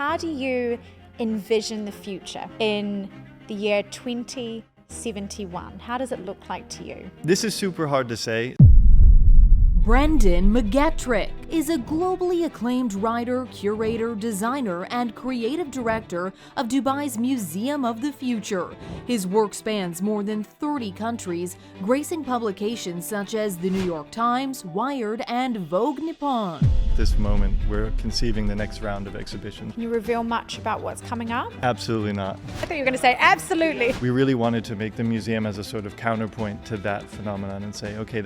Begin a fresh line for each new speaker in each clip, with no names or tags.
how do you envision the future in the year 2071? How does it look like to you?
This is super hard to say.
Brendan McGetrick is a globally acclaimed writer, curator, designer, and creative director of Dubai's Museum of the Future. His work spans more than 30 countries, gracing publications such as The New York Times, Wired, and Vogue Nippon.
At this moment, we're conceiving the next round of exhibitions.
Can you reveal much about what's coming up?
Absolutely not.
I thought you were going to say absolutely.
We really wanted to make the museum as a sort of counterpoint to that phenomenon and say, okay,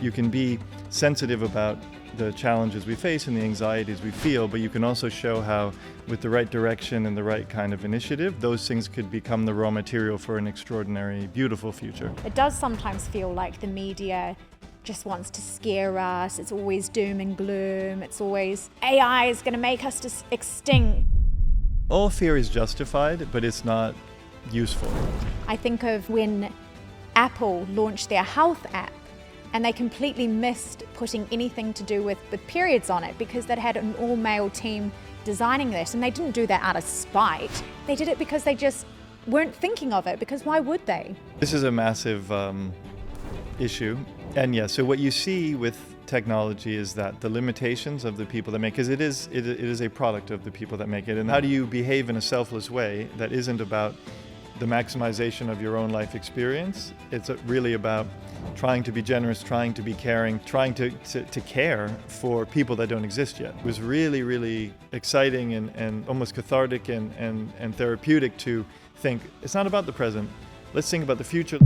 you can be sensitive about the challenges we face and the anxieties we feel, but you can also show how with the right direction and the right kind of initiative, those things could become the raw material for an extraordinary, beautiful future.
It does sometimes feel like the media just wants to scare us. It's always doom and gloom. It's always AI is going to make us extinct.
All fear is justified, but it's not useful.
I think of when Apple launched their health app and they completely missed putting anything to do with periods on it because they'd had an all-male team designing this, and they didn't do that out of spite. They did it because they just weren't thinking of it, because why would they?
This is a massive issue. And yeah, so what you see with technology is that the limitations of the people that make, because it is a product of the people that make it, and how do you behave in a selfless way that isn't about the maximization of your own life experience. It's really about trying to be generous, trying to be caring, trying to care for people that don't exist yet. It was really, really exciting and almost cathartic and therapeutic to think, it's not about the present, let's think about the future.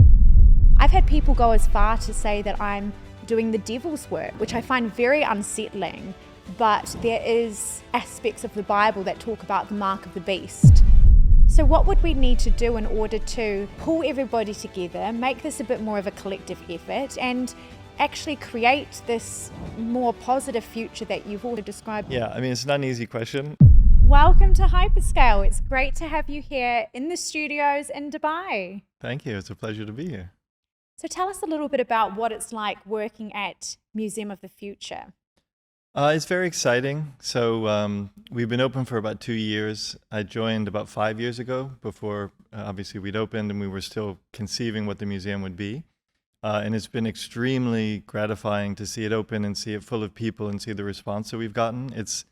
I've had people go as far to say that I'm doing the devil's work, which I find very unsettling, but there is aspects of the Bible that talk about the mark of the beast. So what would we need to do in order to pull everybody together, make this a bit more of a collective effort, and actually create this more positive future that you've all described?
Yeah, I mean, it's not an easy question.
Welcome to HYPERSCALE. It's great to have you here in the studios in Dubai.
Thank you. It's a pleasure to be here.
So tell us a little bit about what it's like working at Museum of the Future.
It's very exciting. So we've been open for about 2 years. I joined about 5 years ago before obviously we'd opened, and we were still conceiving what the museum would be. And it's been extremely gratifying to see it open and see it full of people and see the response that we've gotten. It's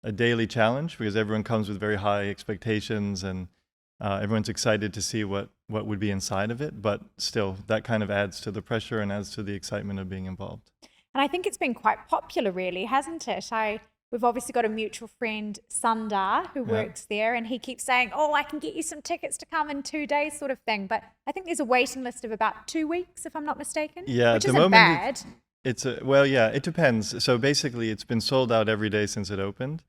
a daily challenge because everyone comes with very high expectations, and everyone's excited to see what would be inside of it. But still, that kind of adds to the pressure and adds to the excitement of being involved.
And I think it's been quite popular, really, hasn't it? We've obviously got a mutual friend, Sundar, who works there, and he keeps saying, oh, I can get you some tickets to come in 2 days sort of thing. But I think there's a waiting list of about 2 weeks, if I'm not mistaken.
Yeah,
which
at the
isn't
moment,
bad.
Well, yeah, it depends. So basically, it's been sold out every day since it opened,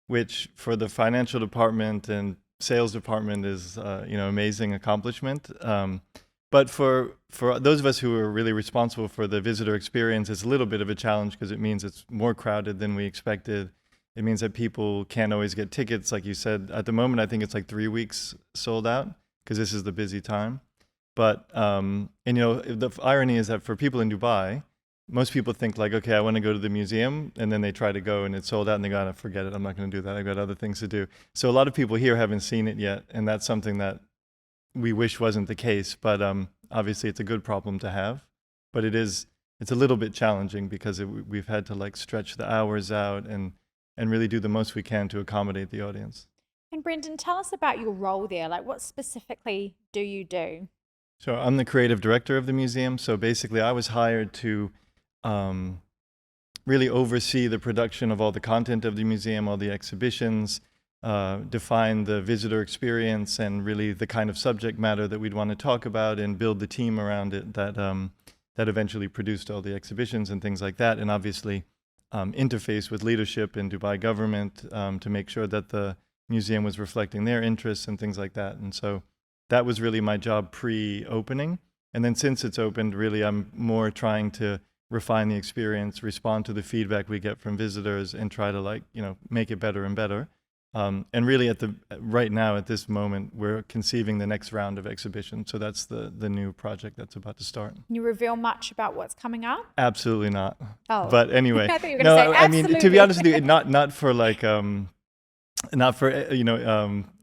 which for the financial department and sales department is, amazing accomplishment. But for those of us who are really responsible for the visitor experience, it's a little bit of a challenge because it means it's more crowded than we expected. It means that people can't always get tickets. Like you said, at the moment, I think it's like 3 weeks sold out because this is the busy time. But, the irony is that for people in Dubai, most people think like, okay, I want to go to the museum, and then they try to go and it's sold out and they go, forget it, I'm not going to do that. I've got other things to do. So a lot of people here haven't seen it yet, and that's something that we wish wasn't the case, but obviously it's a good problem to have. But it's a little bit challenging because we've had to stretch the hours out and really do the most we can to accommodate the audience.
And Brendan, tell us about your role there. What specifically do you do?
So I'm the creative director of the museum. So basically I was hired to really oversee the production of all the content of the museum, all the exhibitions, define the visitor experience and really the kind of subject matter that we'd want to talk about, and build the team around it that eventually produced all the exhibitions and things like that, and obviously interface with leadership in Dubai government to make sure that the museum was reflecting their interests and things like that. And so that was really my job pre-opening. And then since it's opened, really I'm more trying to refine the experience, respond to the feedback we get from visitors, and try to make it better and better. And really right now at this moment, we're conceiving the next round of exhibition. So that's the new project that's about to start.
Can you reveal much about what's coming up?
Absolutely not.
Oh.
But anyway,
I thought you were going to say absolutely.
I mean, to be honest with you, not for not for,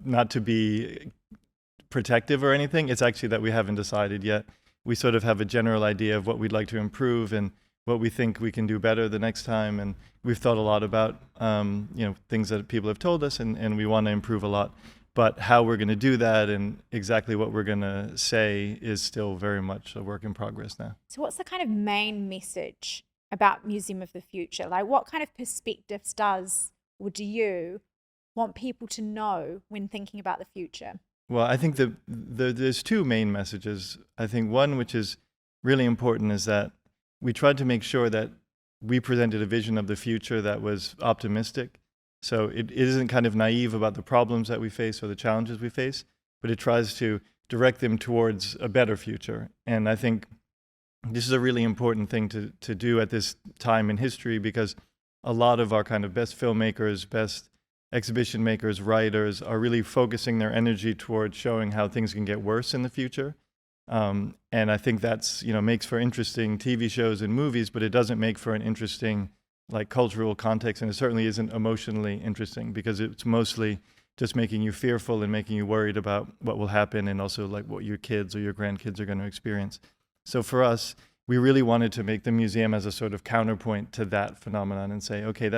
not to be protective or anything. It's actually that we haven't decided yet. We sort of have a general idea of what we'd like to improve and what we think we can do better the next time. And we've thought a lot about, things that people have told us, and we want to improve a lot. But how we're going to do that and exactly what we're going to say is still very much a work in progress now.
So what's the kind of main message about Museum of the Future? Like, what kind of perspectives do you want people to know when thinking about the future?
Well, I think there's two main messages. I think one, which is really important, is that we tried to make sure that we presented a vision of the future that was optimistic. So it isn't kind of naive about the problems that we face or the challenges we face, but it tries to direct them towards a better future. And I think this is a really important thing to do at this time in history, because a lot of our kind of best filmmakers, best exhibition makers, writers are really focusing their energy towards showing how things can get worse in the future. And I think that's, makes for interesting TV shows and movies, but it doesn't make for an interesting cultural context, and it certainly isn't emotionally interesting, because it's mostly just making you fearful and making you worried about what will happen, and also what your kids or your grandkids are going to experience. So for us, we really wanted to make the museum as a sort of counterpoint to that phenomenon and say, okay,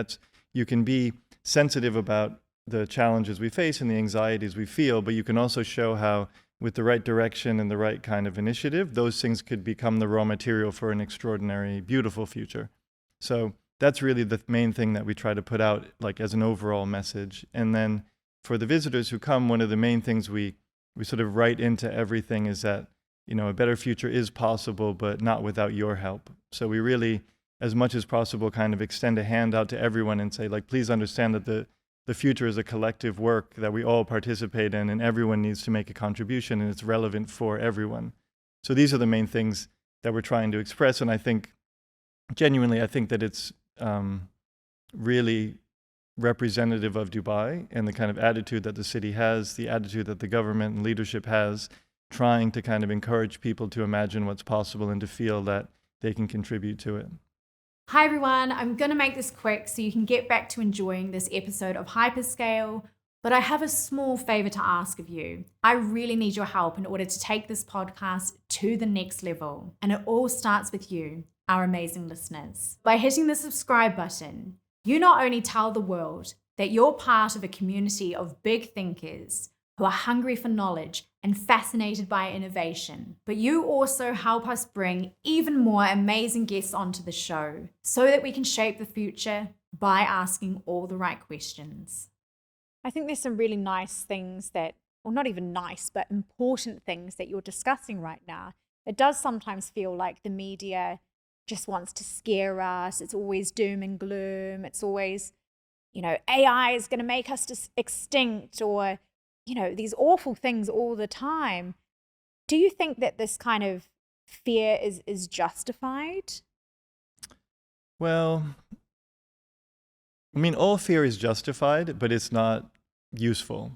you can be sensitive about the challenges we face and the anxieties we feel, but you can also show how with the right direction and the right kind of initiative, those things could become the raw material for an extraordinary, beautiful future. So that's really the main thing that we try to put out as an overall message. And then for the visitors who come, one of the main things we sort of write into everything is that, a better future is possible, but not without your help. So we really, as much as possible, kind of extend a hand out to everyone and say, please understand that the future is a collective work that we all participate in, and everyone needs to make a contribution, and it's relevant for everyone. So these are the main things that we're trying to express. And I think, genuinely, I think that it's really representative of Dubai and the kind of attitude that the city has, the attitude that the government and leadership has, trying to kind of encourage people to imagine what's possible and to feel that they can contribute to it.
Hi everyone, I'm going to make this quick so you can get back to enjoying this episode of HYPERSCALE, but I have a small favor to ask of you. I really need your help in order to take this podcast to the next level, and it all starts with you, our amazing listeners. By hitting the subscribe button, you not only tell the world that you're part of a community of big thinkers who are hungry for knowledge and fascinated by innovation, but you also help us bring even more amazing guests onto the show so that we can shape the future by asking all the right questions. I think there's some really nice things not even nice, but important things that you're discussing right now. It does sometimes feel like the media just wants to scare us. It's always doom and gloom. It's always, AI is going to make us extinct, or these awful things all the time. Do you think that this kind of fear is justified?
Well, I mean, all fear is justified, but it's not useful.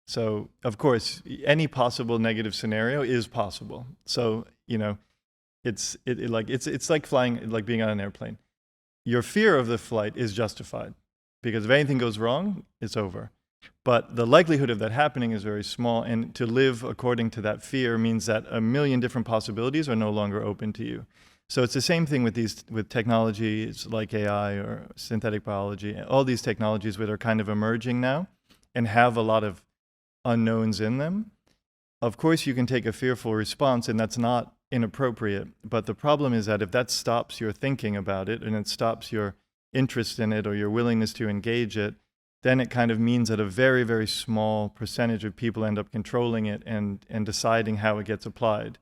So, of course, any possible negative scenario is possible. So, it's like flying, like being on an airplane. Your fear of the flight is justified, because if anything goes wrong, it's over. But the likelihood of that happening is very small, and to live according to that fear means that a million different possibilities are no longer open to you. So it's the same thing with technologies like AI or synthetic biology, all these technologies that are kind of emerging now and have a lot of unknowns in them. Of course, you can take a fearful response, and that's not inappropriate. But the problem is that if that stops your thinking about it, and it stops your interest in it or your willingness to engage it, then it kind of means that a very, very small percentage of people end up controlling it and deciding how it gets applied.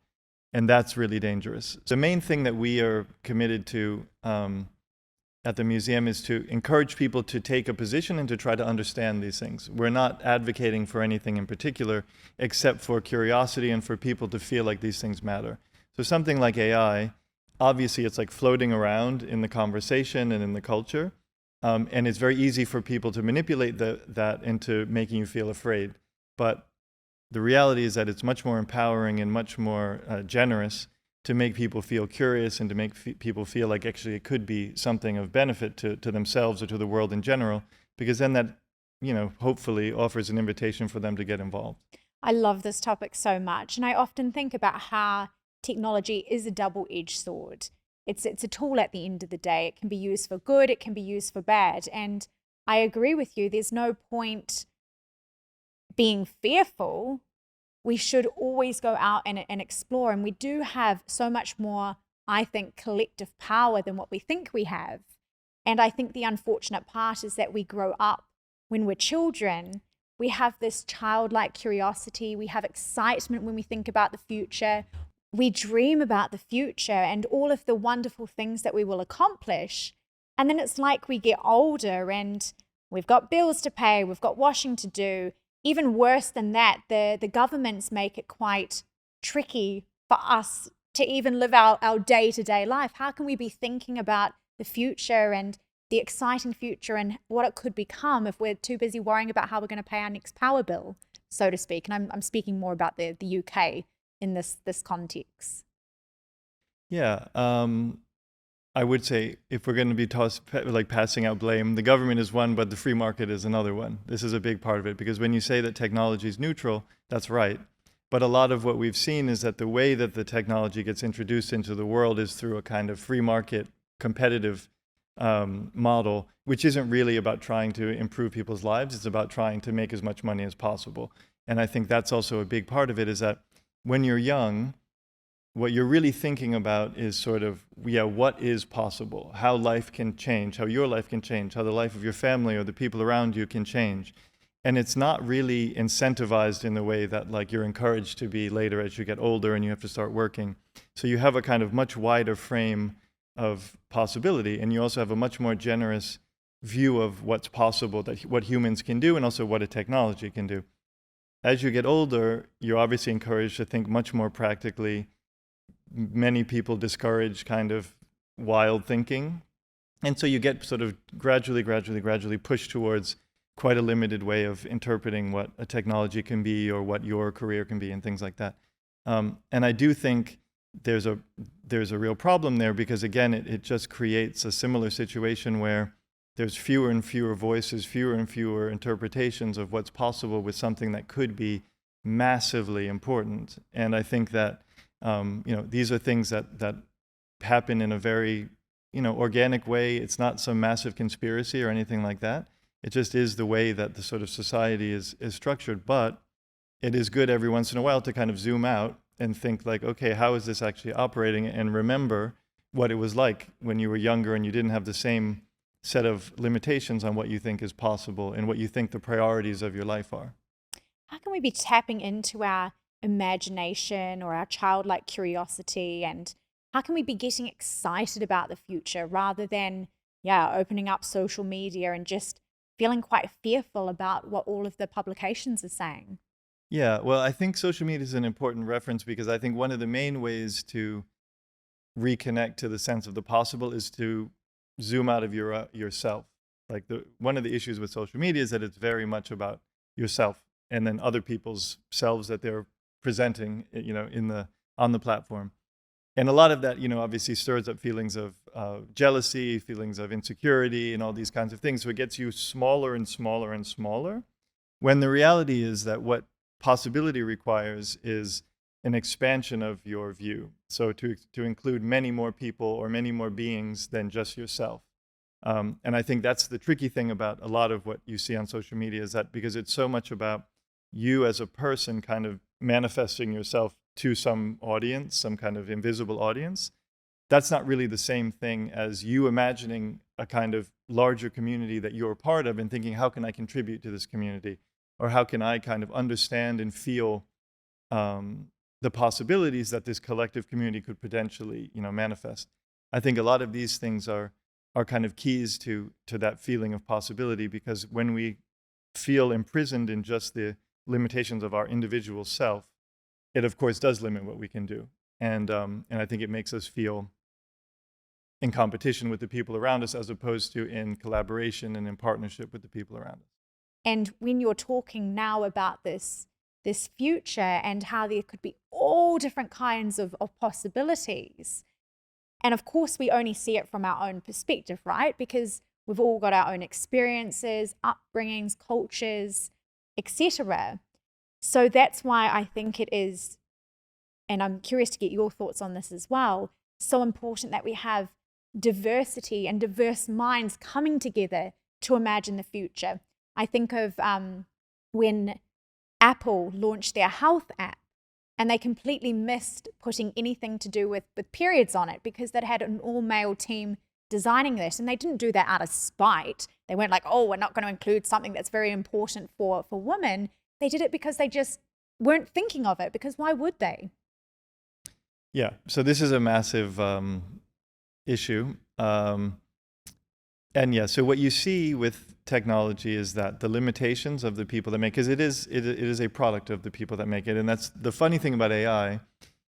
And that's really dangerous. The main thing that we are committed to at the museum is to encourage people to take a position and to try to understand these things. We're not advocating for anything in particular, except for curiosity and for people to feel like these things matter. So something like AI, obviously it's like floating around in the conversation and in the culture. And it's very easy for people to manipulate that into making you feel afraid. But the reality is that it's much more empowering and much more generous to make people feel curious and to make people feel like actually it could be something of benefit to themselves or to the world in general, because then that hopefully offers an invitation for them to get involved.
I love this topic so much. And I often think about how technology is a double-edged sword. It's a tool at the end of the day. It can be used for good, it can be used for bad. And I agree with you. There's no point being fearful. We should always go out and explore. And we do have so much more, I think, collective power than what we think we have. And I think the unfortunate part is that we grow up when we're children. We have this childlike curiosity. We have excitement when we think about the future. We dream about the future and all of the wonderful things that we will accomplish. And then it's like we get older and we've got bills to pay, we've got washing to do. Even worse than that, the governments make it quite tricky for us to even live our day-to-day life. How can we be thinking about the future and the exciting future and what it could become if we're too busy worrying about how we're going to pay our next power bill, so to speak? And I'm speaking more about the UK in this context.
Yeah, I would say if we're going to be passing out blame, the government is one, but the free market is another one. This is a big part of it, because when you say that technology is neutral, that's right. But a lot of what we've seen is that the way that the technology gets introduced into the world is through a kind of free market competitive model, which isn't really about trying to improve people's lives. It's about trying to make as much money as possible. And I think that's also a big part of it, is that when you're young, what you're really thinking about is sort of, what is possible, how life can change, how your life can change, how the life of your family or the people around you can change. And it's not really incentivized in the way that like you're encouraged to be later as you get older and you have to start working. So you have a kind of much wider frame of possibility, and you also have a much more generous view of what's possible, what humans can do, and also what a technology can do. As you get older, you're obviously encouraged to think much more practically. Many people discourage kind of wild thinking. And so you get sort of gradually pushed towards quite a limited way of interpreting what a technology can be or what your career can be and things like that. And I do think there's a real problem there, because again, it just creates a similar situation where there's fewer and fewer voices, fewer and fewer interpretations of what's possible with something that could be massively important. And I think that these are things that happen in a very organic way. It's not some massive conspiracy or anything like that. It just is the way that the sort of society is structured. But it is good every once in a while to kind of zoom out and think like, okay, how is this actually operating? And remember what it was like when you were younger and you didn't have the same set of limitations on what you think is possible and what you think the priorities of your life are.
How can we be tapping into our imagination or our childlike curiosity, and how can we be getting excited about the future rather than opening up social media and just feeling quite fearful about what all of the publications are saying?
Yeah, well, I think social media is an important reference, because I think one of the main ways to reconnect to the sense of the possible is to zoom out of yourself. Like one of the issues with social media is that it's very much about yourself and then other people's selves that they're presenting, on the platform. And a lot of that, obviously stirs up feelings of jealousy, feelings of insecurity, and all these kinds of things. So it gets you smaller and smaller and smaller, when the reality is that what possibility requires is an expansion of your view. So to include many more people or many more beings than just yourself. And I think that's the tricky thing about a lot of what you see on social media, is that because it's so much about you as a person kind of manifesting yourself to some audience, some kind of invisible audience, that's not really the same thing as you imagining a kind of larger community that you're a part of and thinking, how can I contribute to this community? Or how can I kind of understand and feel the possibilities that this collective community could potentially, manifest? I think a lot of these things are kind of keys to that feeling of possibility, because when we feel imprisoned in just the limitations of our individual self, it of course does limit what we can do. And I think it makes us feel in competition with the people around us, as opposed to in collaboration and in partnership with the people around us.
And when you're talking now about this future and how there could be all different kinds of possibilities, and of course we only see it from our own perspective, right? Because We've all got our own experiences, upbringings, cultures, etc. So that's why I think it is, and I'm curious to get your thoughts on this as well, so important that we have diversity and diverse minds coming together to imagine the future. I think of when Apple launched their health app, and they completely missed putting anything to do with periods on it because they'd had an all-male team designing this, and they didn't do that out of spite. They weren't like, oh, we're not going to include something that's very important for women. They did it because they just weren't thinking of it, because why would they?
Yeah, so this is a massive issue. And yeah, so what you see with technology is that the limitations of the people that make, because it is a product of the people that make it. And that's the funny thing about AI,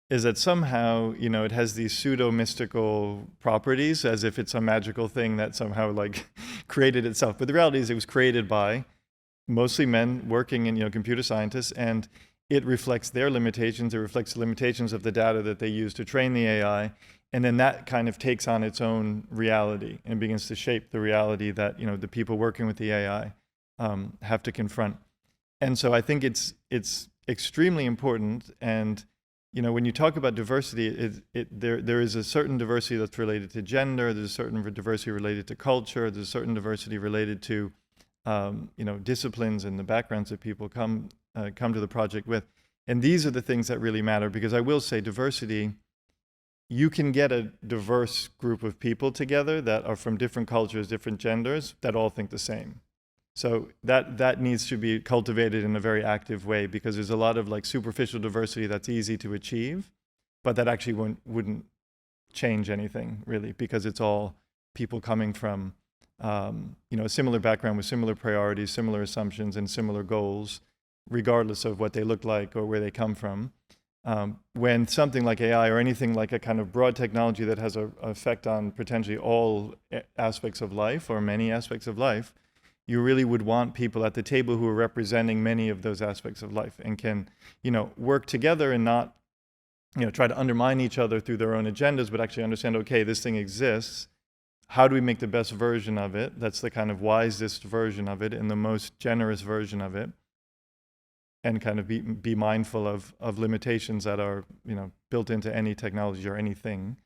is that somehow, you know, it has these pseudo-mystical properties as if it's a magical thing that somehow like created itself. But the reality is it was created by mostly men working in, you know, computer scientists, and it reflects their limitations. It reflects the limitations of the data that they use to train the AI. And then that kind of takes on its own reality and begins to shape the reality that, you know, the people working with the AI have to confront. And so I think it's extremely important. And, you know, when you talk about diversity, there is a certain diversity that's related to gender. There's a certain diversity related to culture. There's a certain diversity related to, you know, disciplines and the backgrounds that people come to the project with. And these are the things that really matter, because I will say diversity, you can get a diverse group of people together that are from different cultures, different genders, that all think the same. So that needs to be cultivated in a very active way, because there's a lot of like superficial diversity that's easy to achieve, but that actually wouldn't change anything really, because it's all people coming from you know, a similar background with similar priorities, similar assumptions, and similar goals, regardless of what they look like or where they come from. When something like AI or anything like a kind of broad technology that has an effect on potentially all aspects of life or many aspects of life, you really would want people at the table who are representing many of those aspects of life and can, you know, work together and not, you know, try to undermine each other through their own agendas, but actually understand, okay, this thing exists. How do we make the best version of it? That's the kind of wisest version of it and the most generous version of it. And kind of be mindful of limitations that are, you know, built into any technology or anything.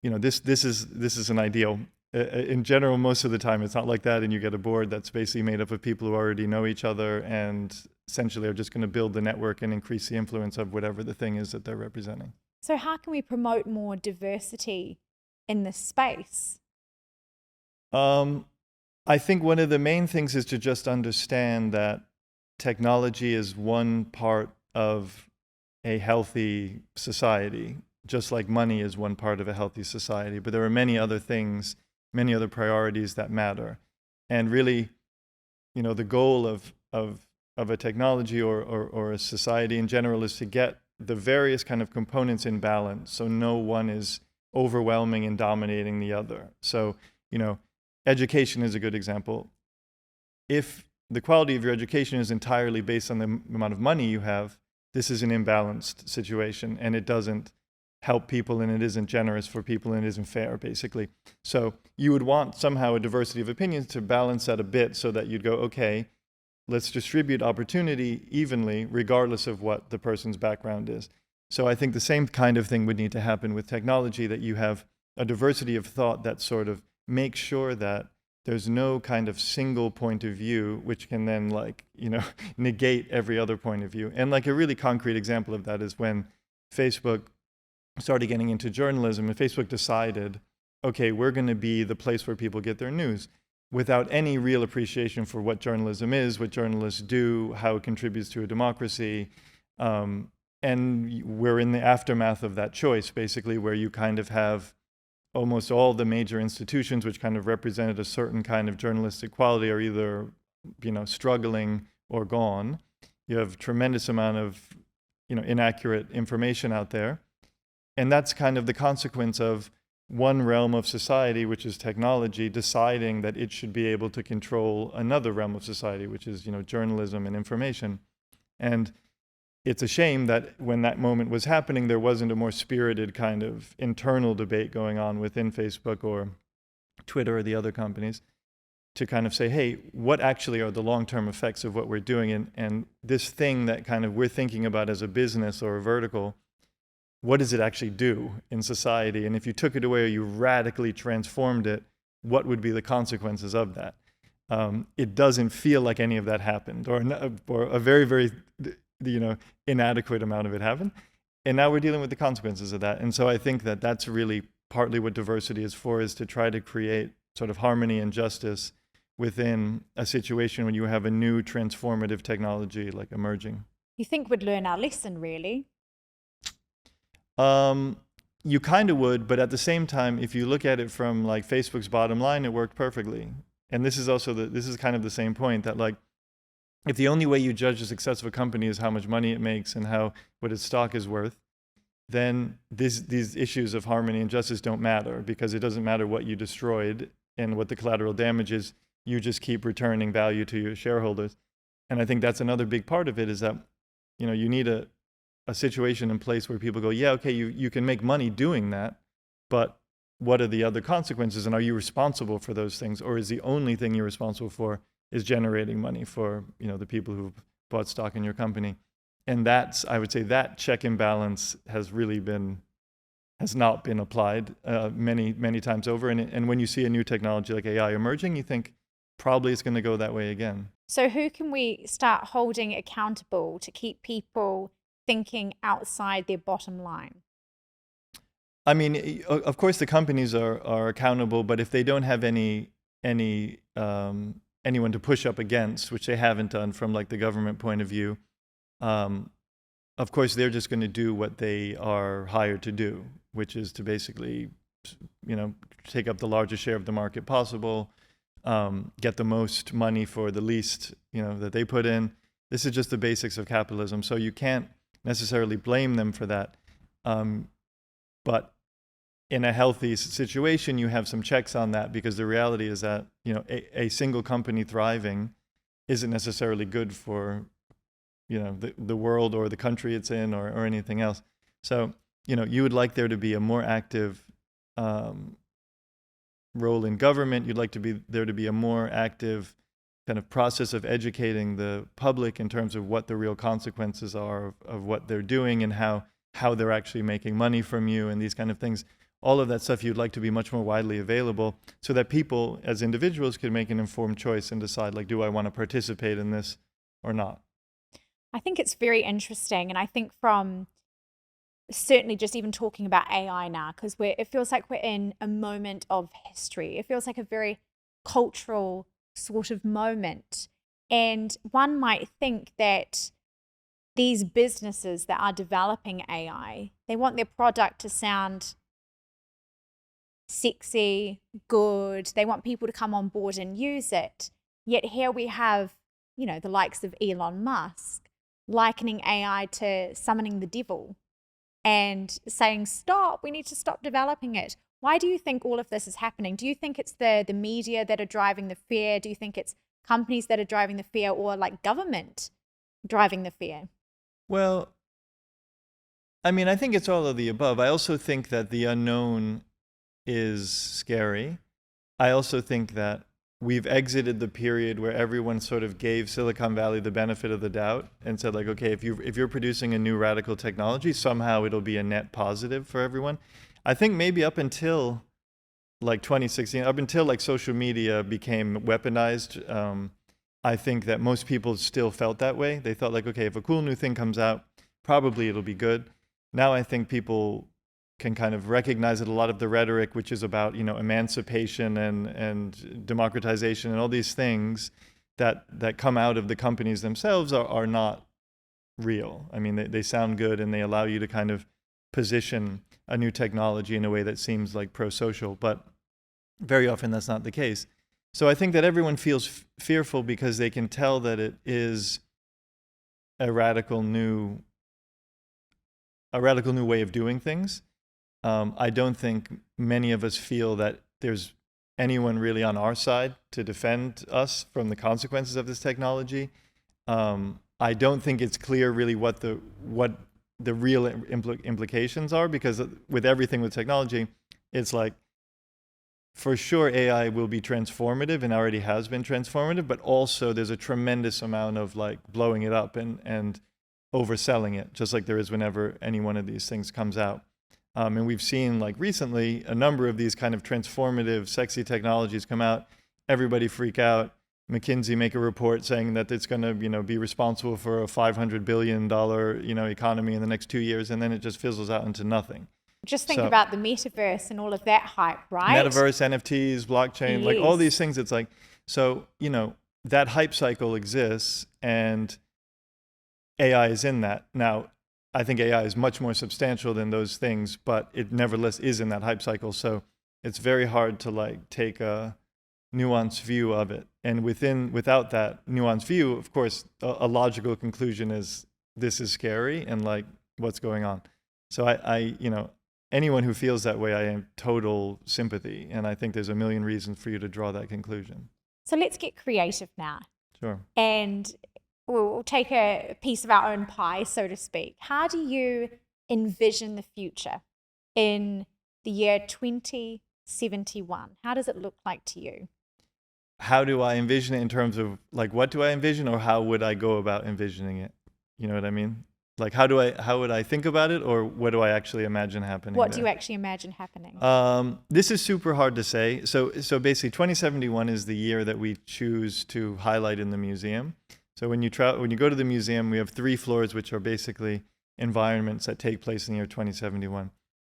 You know, this is an ideal. In general, most of the time it's not like that, and you get a board that's basically made up of people who already know each other and essentially are just going to build the network and increase the influence of whatever the thing is that they're representing.
So how can we promote more diversity in this space?
I think one of the main things is to just understand that technology is one part of a healthy society, just like money is one part of a healthy society. But there are many other things, many other priorities that matter. And really, you know, the goal of a technology or a society in general is to get the various kind of components in balance, so no one is overwhelming and dominating the other. So, you know, education is a good example. If the quality of your education is entirely based on the amount of money you have, this is an imbalanced situation, and it doesn't help people, and it isn't generous for people, and it isn't fair, basically. So you would want somehow a diversity of opinions to balance that a bit, so that you'd go, okay, let's distribute opportunity evenly, regardless of what the person's background is. So I think the same kind of thing would need to happen with technology, that you have a diversity of thought that sort of makes sure that there's no kind of single point of view which can then, like, you know, negate every other point of view. And like a really concrete example of that is when Facebook started getting into journalism, and Facebook decided, okay, we're going to be the place where people get their news, without any real appreciation for what journalism is, what journalists do, how it contributes to a democracy. And we're in the aftermath of that choice, basically, where you kind of have almost all the major institutions which kind of represented a certain kind of journalistic quality are either, you know, struggling or gone. You have a tremendous amount of, you know, inaccurate information out there. And that's kind of the consequence of one realm of society, which is technology, deciding that it should be able to control another realm of society, which is, you know, journalism and information. And it's a shame that when that moment was happening, there wasn't a more spirited kind of internal debate going on within Facebook or Twitter or the other companies. to kind of say, hey, what actually are the long-term effects of what we're doing? And this thing that kind of we're thinking about as a business or a vertical, what does it actually do in society? And if you took it away or you radically transformed it, what would be the consequences of that? It doesn't feel like any of that happened, or a very, very, inadequate amount of it happened. And now we're dealing with the consequences of that. And so I think that that's really partly what diversity is for, is to try to create sort of harmony and justice within a situation when you have a new transformative technology like emerging.
You think we'd learn our lesson, really?
You kind of would, but at the same time, if you look at it from like Facebook's bottom line, it worked perfectly. And this is also this is kind of the same point, that like, if the only way you judge the success of a company is how much money it makes and what its stock is worth, then these issues of harmony and justice don't matter, because it doesn't matter what you destroyed and what the collateral damage is. You just keep returning value to your shareholders. And I think that's another big part of it, is that, you need a situation in place where people go, yeah, okay, you can make money doing that, but what are the other consequences? And are you responsible for those things? Or is the only thing you're responsible for is generating money for, the people who've bought stock in your company? And I would say that check and balance has not been applied many, many times over. And when you see a new technology like AI emerging, you think probably it's going to go that way again.
So who can we start holding accountable to keep people thinking outside their bottom line?
I mean, of course, the companies are accountable, but if they don't have anyone to push up against, which they haven't done from like the government point of view, of course, they're just going to do what they are hired to do, which is to basically, take up the largest share of the market possible, get the most money for the least, that they put in. This is just the basics of capitalism. So you can't necessarily blame them for that. But in a healthy situation, you have some checks on that, because the reality is that, a single company thriving isn't necessarily good for, the world or the country it's in, or anything else. So, you would like there to be a more active role in government. You'd like there to be a more active kind of process of educating the public in terms of what the real consequences are of what they're doing, and how they're actually making money from you, and these kind of things. All of that stuff you'd like to be much more widely available, so that people as individuals could make an informed choice and decide, like, do I want to participate in this or not?
I think it's very interesting. And I think from certainly just even talking about AI now, because it feels like we're in a moment of history. It feels like a very cultural sort of moment. And one might think that these businesses that are developing AI, they want their product to sound sexy, good. They want people to come on board and use it. Yet here we have, the likes of Elon Musk likening AI to summoning the devil and saying, stop, we need to stop developing it. Why do you think all of this is happening? Do you think it's the media that are driving the fear? Do you think it's companies that are driving the fear, or like government driving the fear?
Well, I mean, I think it's all of the above. I also think that the unknown is scary. I also think that we've exited the period where everyone sort of gave Silicon Valley the benefit of the doubt and said, like, okay, if you're producing a new radical technology, somehow it'll be a net positive for everyone. I think maybe up until like 2016, up until like social media became weaponized, I think that most people still felt that way. They thought like, okay, if a cool new thing comes out, probably it'll be good. Now I think people can kind of recognize that a lot of the rhetoric, which is about, emancipation and democratization and all these things that come out of the companies themselves are not real. I mean, they sound good and they allow you to kind of position a new technology in a way that seems like pro-social, but very often that's not the case. So I think that everyone feels fearful because they can tell that it is a radical new way of doing things. I don't think many of us feel that there's anyone really on our side to defend us from the consequences of this technology. I don't think it's clear really what the real implications are, because with everything with technology, it's like for sure AI will be transformative and already has been transformative, but also there's a tremendous amount of like blowing it up and overselling it, just like there is whenever any one of these things comes out. And we've seen like recently a number of these kind of transformative, sexy technologies come out, everybody freak out. McKinsey make a report saying that it's going to, be responsible for a $500 billion, economy in the next 2 years, and then it just fizzles out into nothing.
Just think about the metaverse and all of that hype, right?
Metaverse, NFTs, blockchain, like all these things. It's like, so, that hype cycle exists and AI is in that. Now, I think AI is much more substantial than those things, but it nevertheless is in that hype cycle. So it's very hard to like take a nuanced view of it. And without that nuanced view, of course, a logical conclusion is this is scary and like what's going on. So I anyone who feels that way, I am total sympathy. And I think there's a million reasons for you to draw that conclusion.
So let's get creative now.
Sure.
And we'll take a piece of our own pie, so to speak. How do you envision the future in the year 2071? How does it look like to you?
How do I envision it in terms of like, what do I envision, or how would I go about envisioning it? You know what I mean? Like, how would I think about it, or what do I actually imagine happening?
What do you actually imagine happening?
This is super hard to say. So basically 2071 is the year that we choose to highlight in the museum. So when you go to the museum, we have 3 floors, which are basically environments that take place in the year 2071.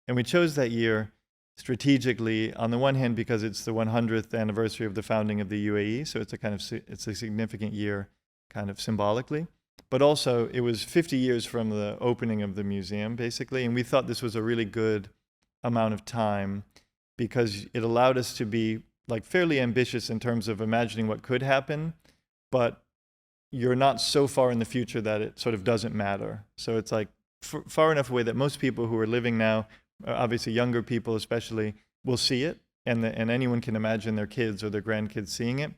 And we chose that year strategically, on the one hand, because it's the 100th anniversary of the founding of the UAE. So it's a significant year kind of symbolically. But also it was 50 years from the opening of the museum, basically. And we thought this was a really good amount of time because it allowed us to be like fairly ambitious in terms of imagining what could happen, but you're not so far in the future that it sort of doesn't matter. So it's like far enough away that most people who are living now, obviously younger people especially, will see it, and anyone can imagine their kids or their grandkids seeing it.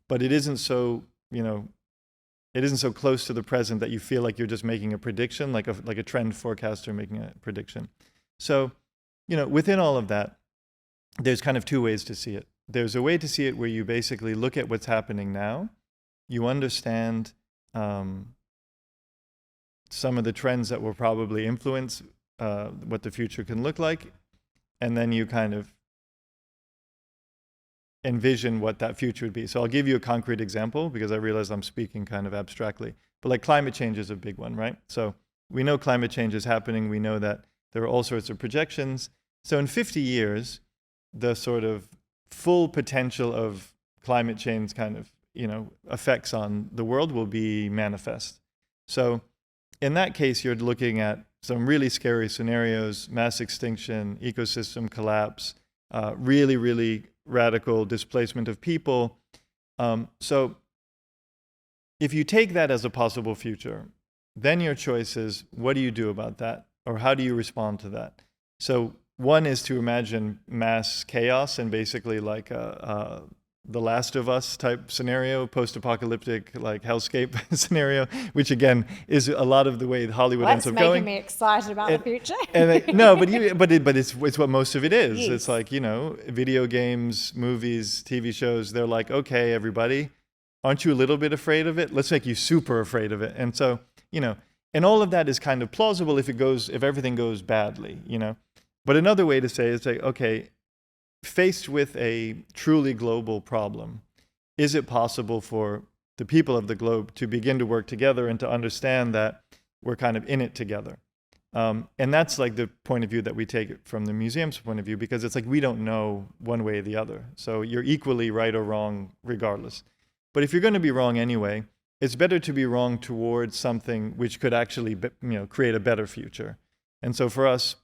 But it isn't so, it isn't so close to the present that you feel like you're just making a prediction, like a trend forecaster making a prediction. So, within all of that, there's kind of 2 ways to see it. There's a way to see it where you basically look at what's happening now. You understand some of the trends that will probably influence what the future can look like, and then you kind of envision what that future would be. So I'll give you a concrete example because I realize I'm speaking kind of abstractly, but like climate change is a big one, right? So we know climate change is happening. We know that there are all sorts of projections. So in 50 years, the sort of full potential of climate change kind of, effects on the world will be manifest. So in that case, you're looking at some really scary scenarios: mass extinction, ecosystem collapse, really, really radical displacement of people. So if you take that as a possible future, then your choice is, what do you do about that? Or how do you respond to that? So one is to imagine mass chaos and basically like the Last of Us type scenario, post-apocalyptic like hellscape scenario, which again is a lot of the way Hollywood ends up going.
That's making me excited about the future.
But it's what most of it is.
Yes.
It's like, video games, movies, TV shows. They're like, okay, everybody, aren't you a little bit afraid of it? Let's make you super afraid of it. And so, and all of that is kind of plausible if everything goes badly, But another way to say it is like, okay, faced with a truly global problem, is it possible for the people of the globe to begin to work together and to understand that we're kind of in it together? And that's like the point of view that we take it from the museum's point of view, because it's like we don't know one way or the other. So you're equally right or wrong regardless. But if you're going to be wrong anyway, it's better to be wrong towards something which could actually create a better future. And so for us,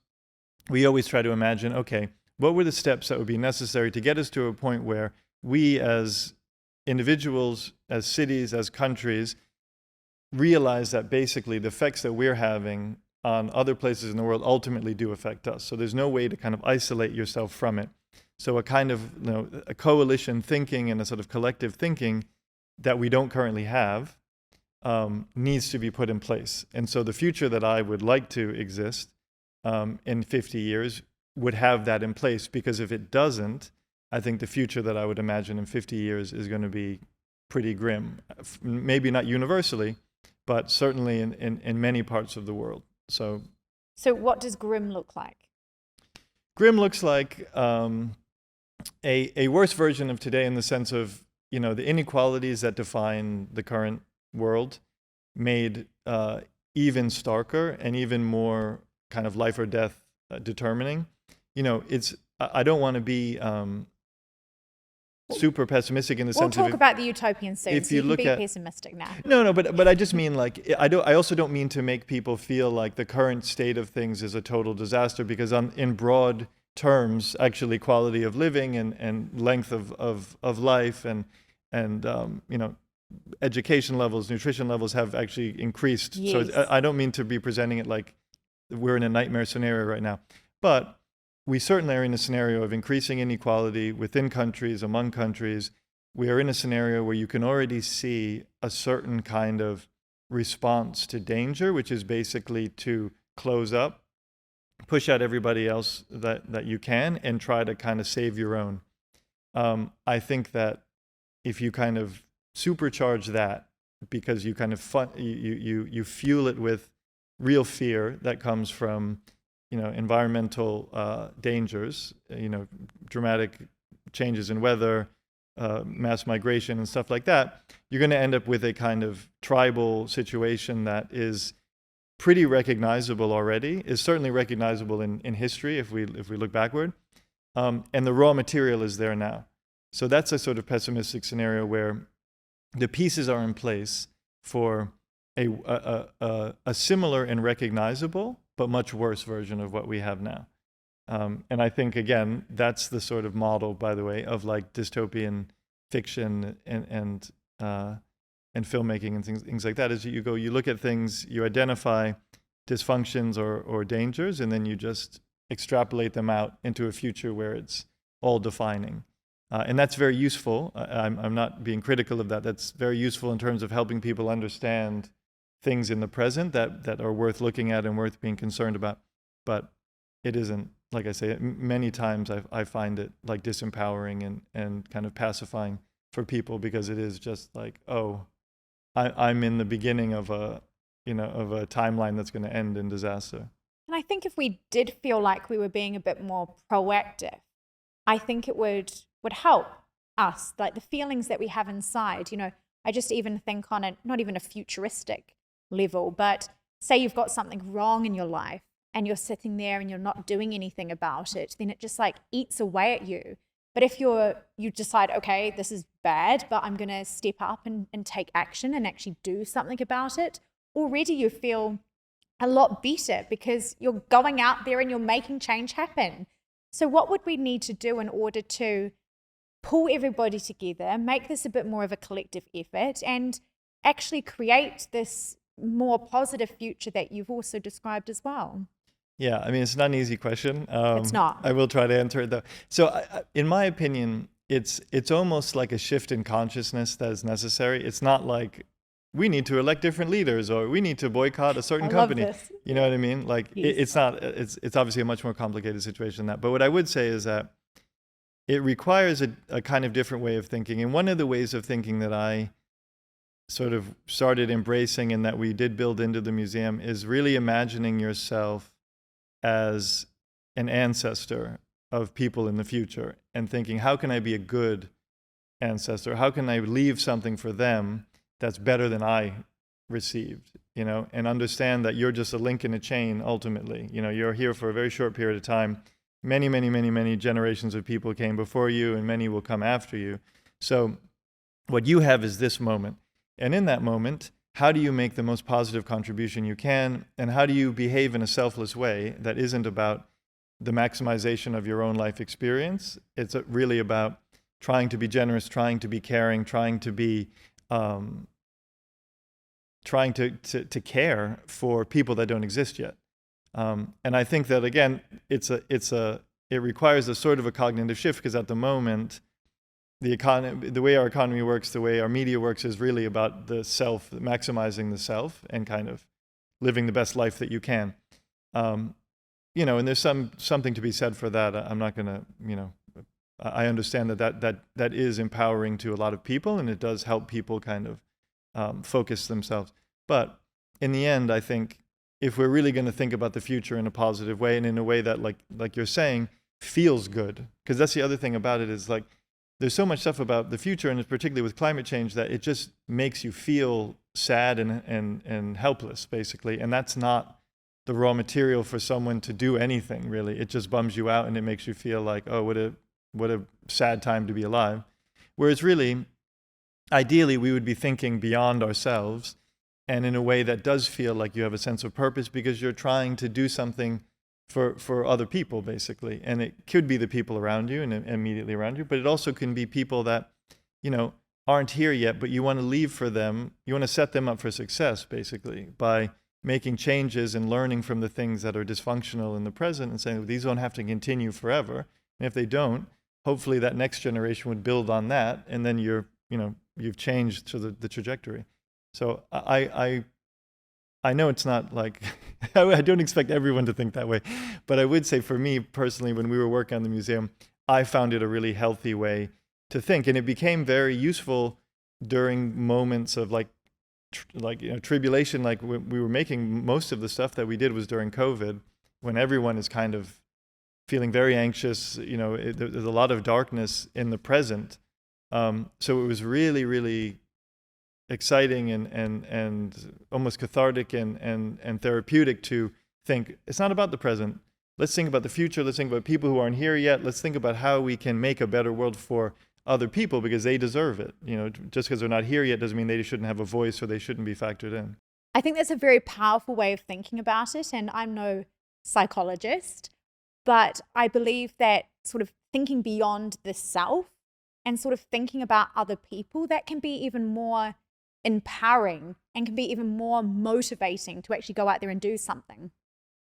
we always try to imagine, okay, what were the steps that would be necessary to get us to a point where we as individuals, as cities, as countries, realize that basically the effects that we're having on other places in the world ultimately do affect us. So there's no way to kind of isolate yourself from it. So a kind of a coalition thinking and a sort of collective thinking that we don't currently have needs to be put in place. And so the future that I would like to exist in 50 years would have that in place, because if it doesn't, I think the future that I would imagine in 50 years is going to be pretty grim. Maybe not universally, but certainly in many parts of the world. So
what does grim look like?
Grim looks like a worse version of today, in the sense of, the inequalities that define the current world made even starker and even more kind of life or death determining. I don't want to be super pessimistic in the sense of...
We'll talk about the utopian soon,
if
so
you
can
look
be
at...
pessimistic now.
No, but I just mean, like, I also don't mean to make people feel like the current state of things is a total disaster, because in broad terms, actually, quality of living and length of life and education levels, nutrition levels have actually increased.
Yes.
So I don't mean to be presenting it like we're in a nightmare scenario right now, but we certainly are in a scenario of increasing inequality within countries, among countries. We are in a scenario where you can already see a certain kind of response to danger, which is basically to close up, push out everybody else that you can, and try to kind of save your own. I think that if you kind of supercharge that, because you kind of you fuel it with real fear that comes from environmental dangers, dramatic changes in weather, mass migration and stuff like that, you're going to end up with a kind of tribal situation that is pretty recognizable already, is certainly recognizable in history if we look backward, and the raw material is there now. So that's a sort of pessimistic scenario where the pieces are in place for a similar and recognizable but much worse version of what we have now. And I think, again, that's the sort of model, by the way, of like dystopian fiction and filmmaking and things like that, is you look at things, you identify dysfunctions or dangers, and then you just extrapolate them out into a future where it's all defining. And that's very useful. I'm not being critical of that. That's very useful in terms of helping people understand things in the present that are worth looking at and worth being concerned about. But it isn't, like I say, many times I find it like disempowering and kind of pacifying for people, because it is just like, oh, I'm in the beginning of a timeline that's going to end in disaster.
And I think if we did feel like we were being a bit more proactive, I think it would help us, like the feelings that we have inside. I just even think on not even a futuristic level, but say you've got something wrong in your life and you're sitting there and you're not doing anything about it, then it just like eats away at you. But if you decide, okay, this is bad, but I'm going to step up and take action and actually do something about it, already you feel a lot better because you're going out there and you're making change happen. So what would we need to do in order to pull everybody together, make this a bit more of a collective effort, and actually create this more positive future that you've also described as well?
Yeah, I mean, it's not an easy question.
It's not.
I will try to answer it, though. So in my opinion, it's almost like a shift in consciousness that is necessary. It's not like we need to elect different leaders or we need to boycott a certain company.
Love this.
You know what I mean? Like,
yes.
It's obviously a much more complicated situation than that. But what I would say is that it requires a kind of different way of thinking. And one of the ways of thinking that I sort of started embracing and that we did build into the museum is really imagining yourself as an ancestor of people in the future and thinking, how can I be a good ancestor? How can I leave something for them that's better than I received, and understand that you're just a link in a chain ultimately. You're here for a very short period of time. Many, many, many, many generations of people came before you and many will come after you. So what you have is this moment. And in that moment, how do you make the most positive contribution you can? And how do you behave in a selfless way that isn't about the maximization of your own life experience? It's really about trying to be generous, trying to be caring, trying to be trying to care for people that don't exist yet. And I think that, again, it requires a sort of a cognitive shift, because at the moment, the way our economy works, the way our media works, is really about the self, maximizing the self and kind of living the best life that you can. And there's something to be said for that. I'm not going to, I understand that is empowering to a lot of people, and it does help people kind of focus themselves. But in the end, I think if we're really going to think about the future in a positive way, and in a way that, like you're saying, feels good, because that's the other thing about it, is like there's so much stuff about the future, and particularly with climate change, that it just makes you feel sad and helpless, basically. And that's not the raw material for someone to do anything, really. It just bums you out, and it makes you feel like, oh, what a sad time to be alive. Whereas really, ideally, we would be thinking beyond ourselves, and in a way that does feel like you have a sense of purpose, because you're trying to do something for other people, basically. And it could be the people around you and immediately around you, but it also can be people that, aren't here yet, but you want to leave for them. You want to set them up for success, basically, by making changes and learning from the things that are dysfunctional in the present, and saying, well, these don't have to continue forever. And if they don't, hopefully that next generation would build on that, and then you've changed to the trajectory. So I know it's not like, I don't expect everyone to think that way, but I would say for me personally, when we were working on the museum, I found it a really healthy way to think, and it became very useful during moments of tribulation. Like when we were making, most of the stuff that we did was during COVID, when everyone is kind of feeling very anxious. There's a lot of darkness in the present. So it was really, really exciting and almost cathartic and therapeutic to think, it's not about the present. Let's think about the future. Let's think about people who aren't here yet. Let's think about how we can make a better world for other people, because they deserve it. Just because they're not here yet doesn't mean they shouldn't have a voice or they shouldn't be factored in.
I think that's a very powerful way of thinking about it. And I'm no psychologist, but I believe that sort of thinking beyond the self and sort of thinking about other people, that can be even more empowering and can be even more motivating to actually go out there and do something.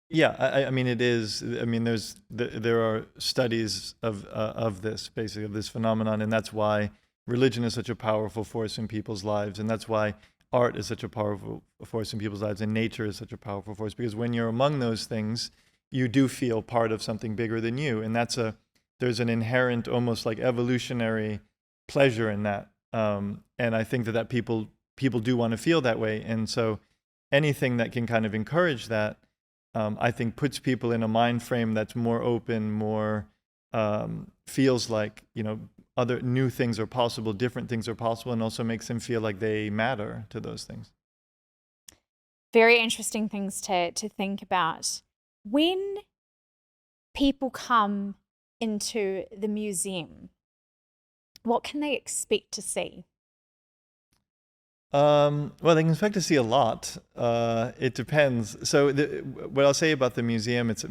Yeah, I mean, it is. I mean, there are studies of this, basically, of this phenomenon, and that's why religion is such a powerful force in people's lives, and that's why art is such a powerful force in people's lives, and nature is such a powerful force, because when you're among those things, you do feel part of something bigger than you, and there's an inherent, almost like evolutionary pleasure in that, and I think that people do want to feel that way, and so anything that can kind of encourage that, I think puts people in a mind frame that's more open, more feels like, other new things are possible, different things are possible, and also makes them feel like they matter to those things.
Very interesting things to think about. When people come into the museum, what can they expect to see?
Well, they can expect to see a lot. It depends. So what I'll say about the museum, it's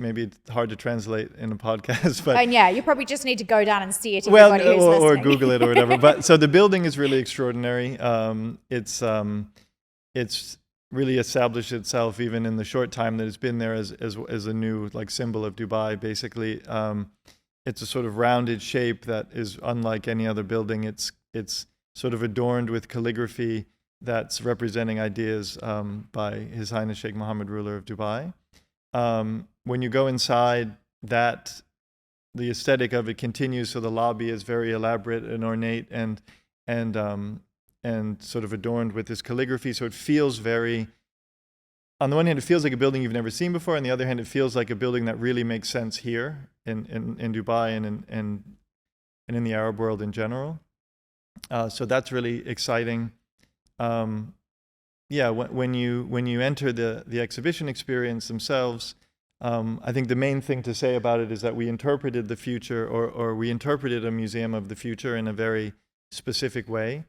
hard to translate in a podcast, but
and yeah, you probably just need to go down and see it. Or
Google it or whatever. But so the building is really extraordinary. It's really established itself even in the short time that it's been there as a new symbol of Dubai. Basically, it's a sort of rounded shape that is unlike any other building. It's sort of adorned with calligraphy that's representing ideas by His Highness Sheikh Mohammed, ruler of Dubai. When you go inside, the aesthetic of it continues. So the lobby is very elaborate and ornate and sort of adorned with this calligraphy. So it feels very, on the one hand, it feels like a building you've never seen before. On the other hand, it feels like a building that really makes sense here in Dubai and in the Arab world in general. So that's really exciting. When you enter the exhibition experience themselves, I think the main thing to say about it is that we interpreted the future, or we interpreted a museum of the future in a very specific way,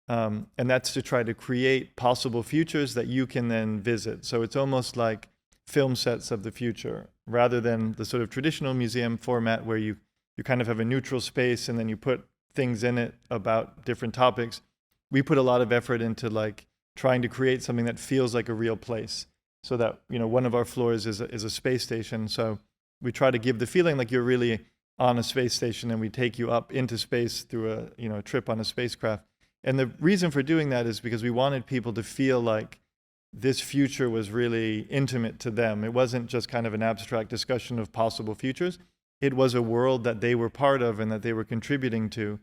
and that's to try to create possible futures that you can then visit. So it's almost like film sets of the future, rather than the sort of traditional museum format where you kind of have a neutral space and then you put things in it about different topics. We put a lot of effort into trying to create something that feels like a real place, so that one of our floors is a space station. So we try to give the feeling like you're really on a space station, and we take you up into space through a trip on a spacecraft. And the reason for doing that is because we wanted people to feel like this future was really intimate to them. It wasn't just kind of an abstract discussion of possible futures. it was a world that they were part of and that they were contributing to.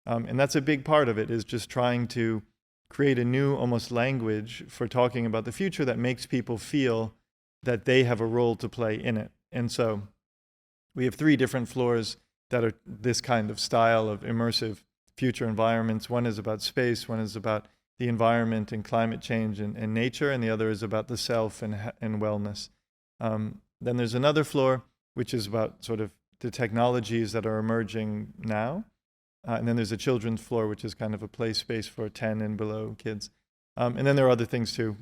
And that's a big part of it, is just trying to create a new almost language for talking about the future that makes people feel that they have a role to play in it. And so we have 3 different floors that are this kind of style of immersive future environments. One is about space, one is about the environment and climate change and nature, and the other is about the self and wellness. Then there's another floor, which is about sort of the technologies that are emerging now. And then there's a children's floor, which is kind of a play space for 10 and below kids. And then there are other things too,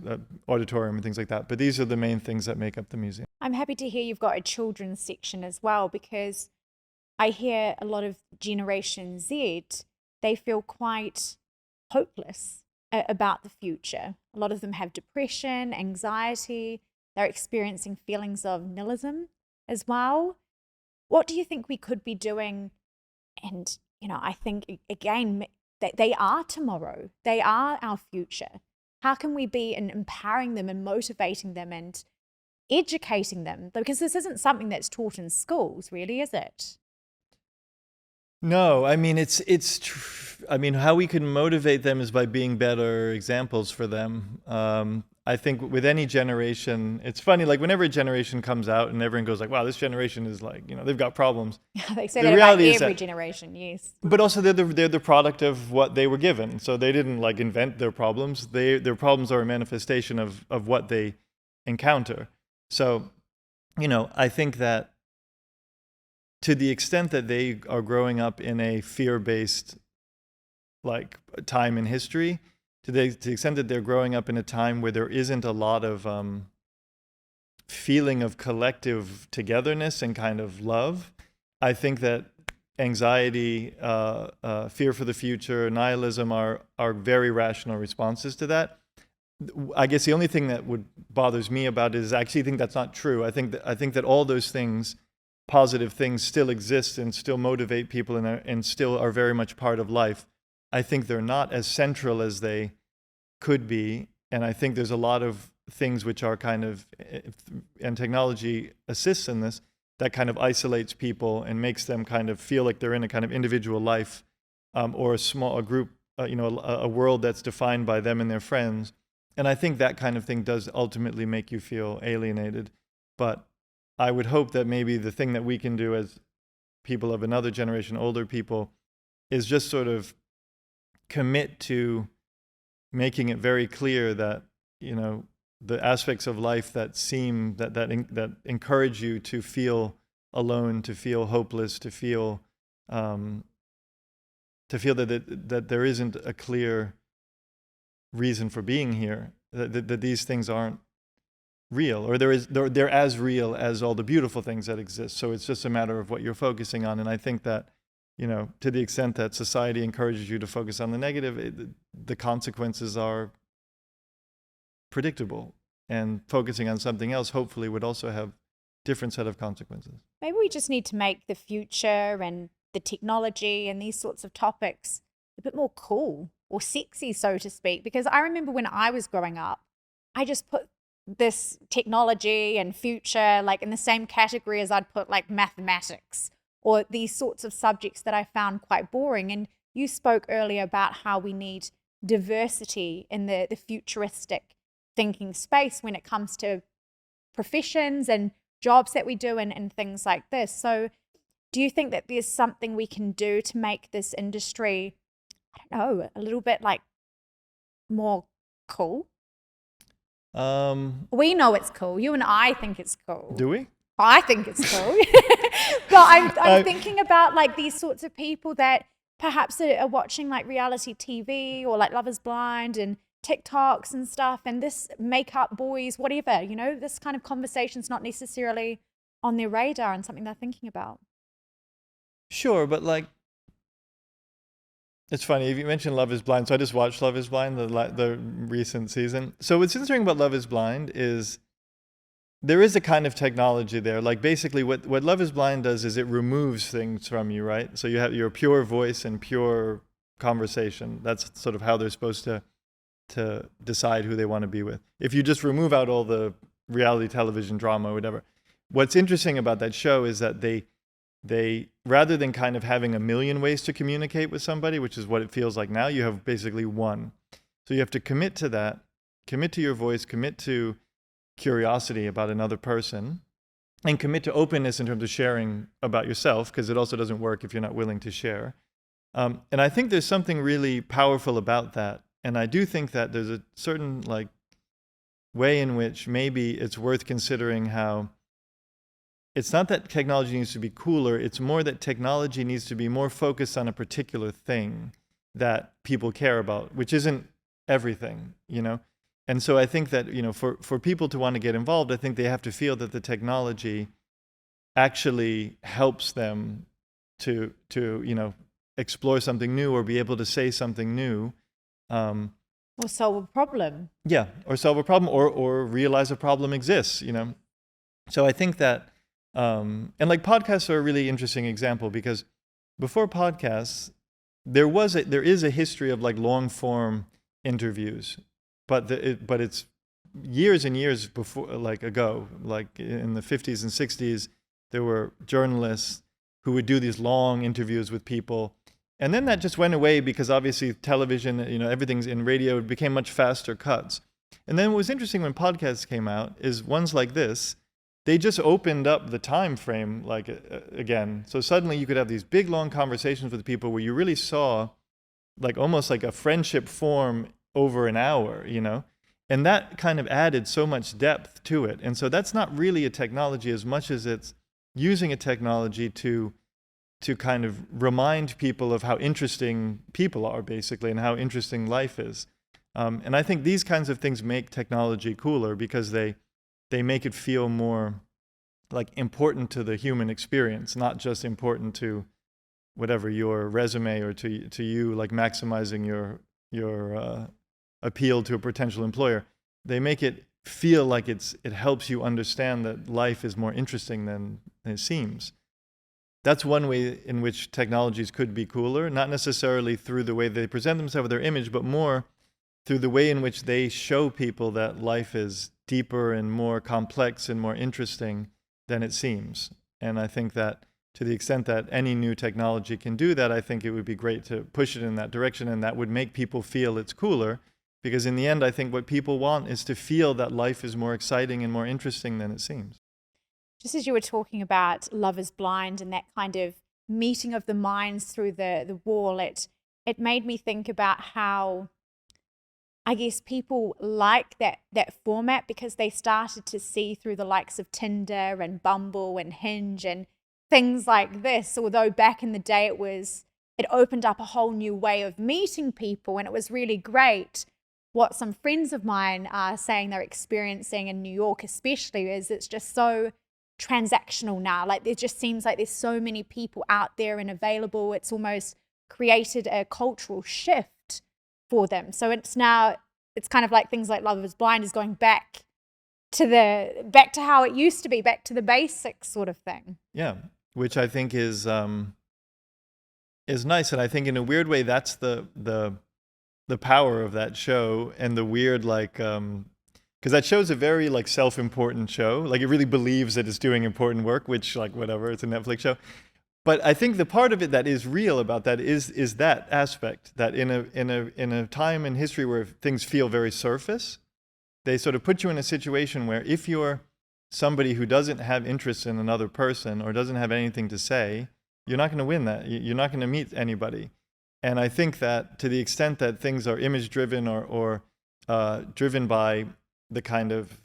auditorium and things like that. But these are the main things that make up the museum.
I'm happy to hear you've got a children's section as well, because I hear a lot of Generation Z, they feel quite hopeless about the future. A lot of them have depression, anxiety, they're experiencing feelings of nihilism as well. What do you think we could be doing? And, I think, again, that they are tomorrow. They are our future. How can we be in empowering them and motivating them and educating them? Because this isn't something that's taught in schools, really, is it?
No, I mean, how we can motivate them is by being better examples for them. I think with any generation, it's funny, like whenever a generation comes out and everyone goes like, wow, this generation is like, they've got problems.
They say that about every generation, yes.
But also they're the product of what they were given. So they didn't like invent their problems. Their problems are a manifestation of what they encounter. So, I think that to the extent that they are growing up in a fear-based like time in history, to the extent that they're growing up in a time where there isn't a lot of feeling of collective togetherness and kind of love, I think that anxiety, fear for the future, nihilism are very rational responses to that. I guess the only thing that bothers me about it is I actually think that's not true. I think that all those things, positive things, still exist and still motivate people and still are very much part of life. I think they're not as central as they could be, and I think there's a lot of things which are kind of, and technology assists in this, that kind of isolates people and makes them kind of feel like they're in a kind of individual life, or a group, a world that's defined by them and their friends. And I think that kind of thing does ultimately make you feel alienated. But I would hope that maybe the thing that we can do as people of another generation, older people, is just sort of commit to making it very clear that, the aspects of life that seem that encourage you to feel alone, to feel hopeless, to feel that there isn't a clear reason for being here, that these things aren't real, or they're as real as all the beautiful things that exist. So it's just a matter of what you're focusing on. And I think that, to the extent that society encourages you to focus on the negative, the consequences are predictable. And focusing on something else hopefully would also have different set of consequences.
Maybe we just need to make the future and the technology and these sorts of topics a bit more cool or sexy, so to speak. Because I remember when I was growing up, I just put this technology and future like in the same category as I'd put like mathematics or these sorts of subjects that I found quite boring. And you spoke earlier about how we need diversity in the futuristic thinking space when it comes to professions and jobs that we do and things like this. So do you think that there's something we can do to make this industry, I don't know, a little bit like more cool? We know it's cool. You and I think it's cool.
Do we?
I think it's cool. But I'm thinking about like these sorts of people that perhaps are watching like reality TV or like Love is Blind and TikToks and stuff, and this makeup boys, whatever, this kind of conversation's not necessarily on their radar and something they're thinking about.
Sure, but like, it's funny, if you mentioned Love is Blind, so I just watched Love is Blind, the recent season. So what's interesting about Love is Blind is there is a kind of technology there. Like basically what Love is Blind does is it removes things from you, right? So you have your pure voice and pure conversation. That's sort of how they're supposed to decide who they want to be with. If you just remove out all the reality television drama or whatever. What's interesting about that show is that they they, rather than kind of having a million ways to communicate with somebody, which is what it feels like now, you have basically one. So you have to commit to that, commit to your voice, commit to curiosity about another person, and commit to openness in terms of sharing about yourself, because it also doesn't work if you're not willing to share. And I think there's something really powerful about that. And I do think that there's a certain like way in which maybe it's worth considering how it's not that technology needs to be cooler, it's more that technology needs to be more focused on a particular thing that people care about, which isn't everything, you know? And so I think that, you know, for people to want to get involved, I think they have to feel that the technology actually helps them to you know, explore something new or be able to say something new.
Or solve a problem.
Yeah, or solve a problem or realize a problem exists, you know. So I think that, and like podcasts are a really interesting example, because before podcasts, there is a history of like long form interviews, but it's years and years before, like ago, like in the 50s and 60s, there were journalists who would do these long interviews with people. And then that just went away because obviously television, you know, everything's in radio, it became much faster cuts. And then what was interesting when podcasts came out is ones like this, they just opened up the time frame like again. So suddenly you could have these big long conversations with people where you really saw like almost like a friendship form over an hour, you know? And that kind of added so much depth to it. And so that's not really a technology as much as it's using a technology to kind of remind people of how interesting people are, basically, and how interesting life is. And I think these kinds of things make technology cooler because they make it feel more like important to the human experience, not just important to whatever your resume or to you, like maximizing your appeal to a potential employer. They make it feel like it helps you understand that life is more interesting than it seems. That's one way in which technologies could be cooler, not necessarily through the way they present themselves with their image, but more through the way in which they show people that life is deeper and more complex and more interesting than it seems. And I think that to the extent that any new technology can do that, I think it would be great to push it in that direction, and that would make people feel it's cooler. Because in the end, I think what people want is to feel that life is more exciting and more interesting than it seems.
Just as you were talking about Love is Blind and that kind of meeting of the minds through the wall, it made me think about how I guess people like that format because they started to see through the likes of Tinder and Bumble and Hinge and things like this. Although back in the day it opened up a whole new way of meeting people, and it was really great. What some friends of mine are saying they're experiencing in New York especially is it's just so transactional now. Like there just seems like there's so many people out there and available. It's almost created a cultural shift for them. So it's kind of like things like Love is Blind is going back to how it used to be, back to the basics sort of thing.
Yeah, which I think is nice, and I think in a weird way that's the power of that show, and the weird like because that show's a very like self-important show. Like it really believes that it's doing important work, which like whatever, it's a Netflix show. But I think the part of it that is real about that is that aspect that in a time in history where things feel very surface, they sort of put you in a situation where if you're somebody who doesn't have interest in another person or doesn't have anything to say, you're not going to win that. You're not going to meet anybody. And I think that to the extent that things are image driven or driven by the kind of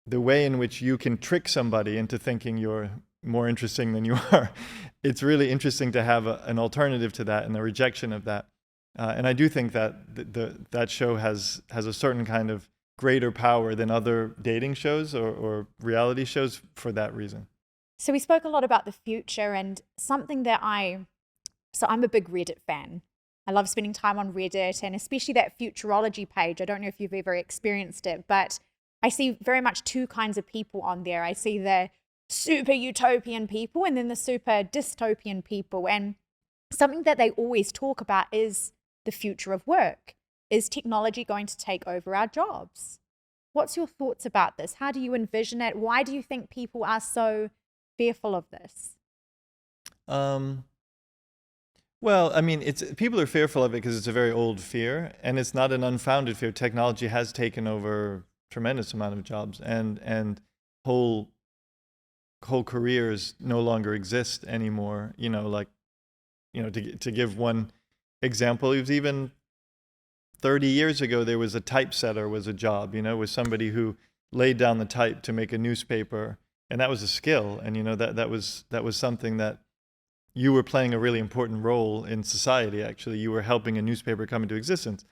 the way in which you can trick somebody into thinking you're more interesting than you are, it's really interesting to have an alternative to that and the rejection of that. And I do think that that show has a certain kind of greater power than other dating shows or reality shows for that reason.
So we spoke a lot about the future, and something that I'm a big Reddit fan. I love spending time on Reddit, and especially that futurology page. I don't know if you've ever experienced it, but I see very much two kinds of people on there. I see the super utopian people and then the super dystopian people. And something that they always talk about is the future of work. Is technology going to take over our jobs? What's your thoughts about this? How do you envision it? Why do you think people are so fearful of this?
Well, I mean, people are fearful of it because it's a very old fear, and it's not an unfounded fear. Technology has taken over tremendous amount of jobs, and whole careers no longer exist anymore. To give one example, it was even 30 years ago, there was a typesetter was a job, was somebody who laid down the type to make a newspaper, and that was a skill, and that was something that you were playing a really important role in society. Actually, you were helping a newspaper come into existence.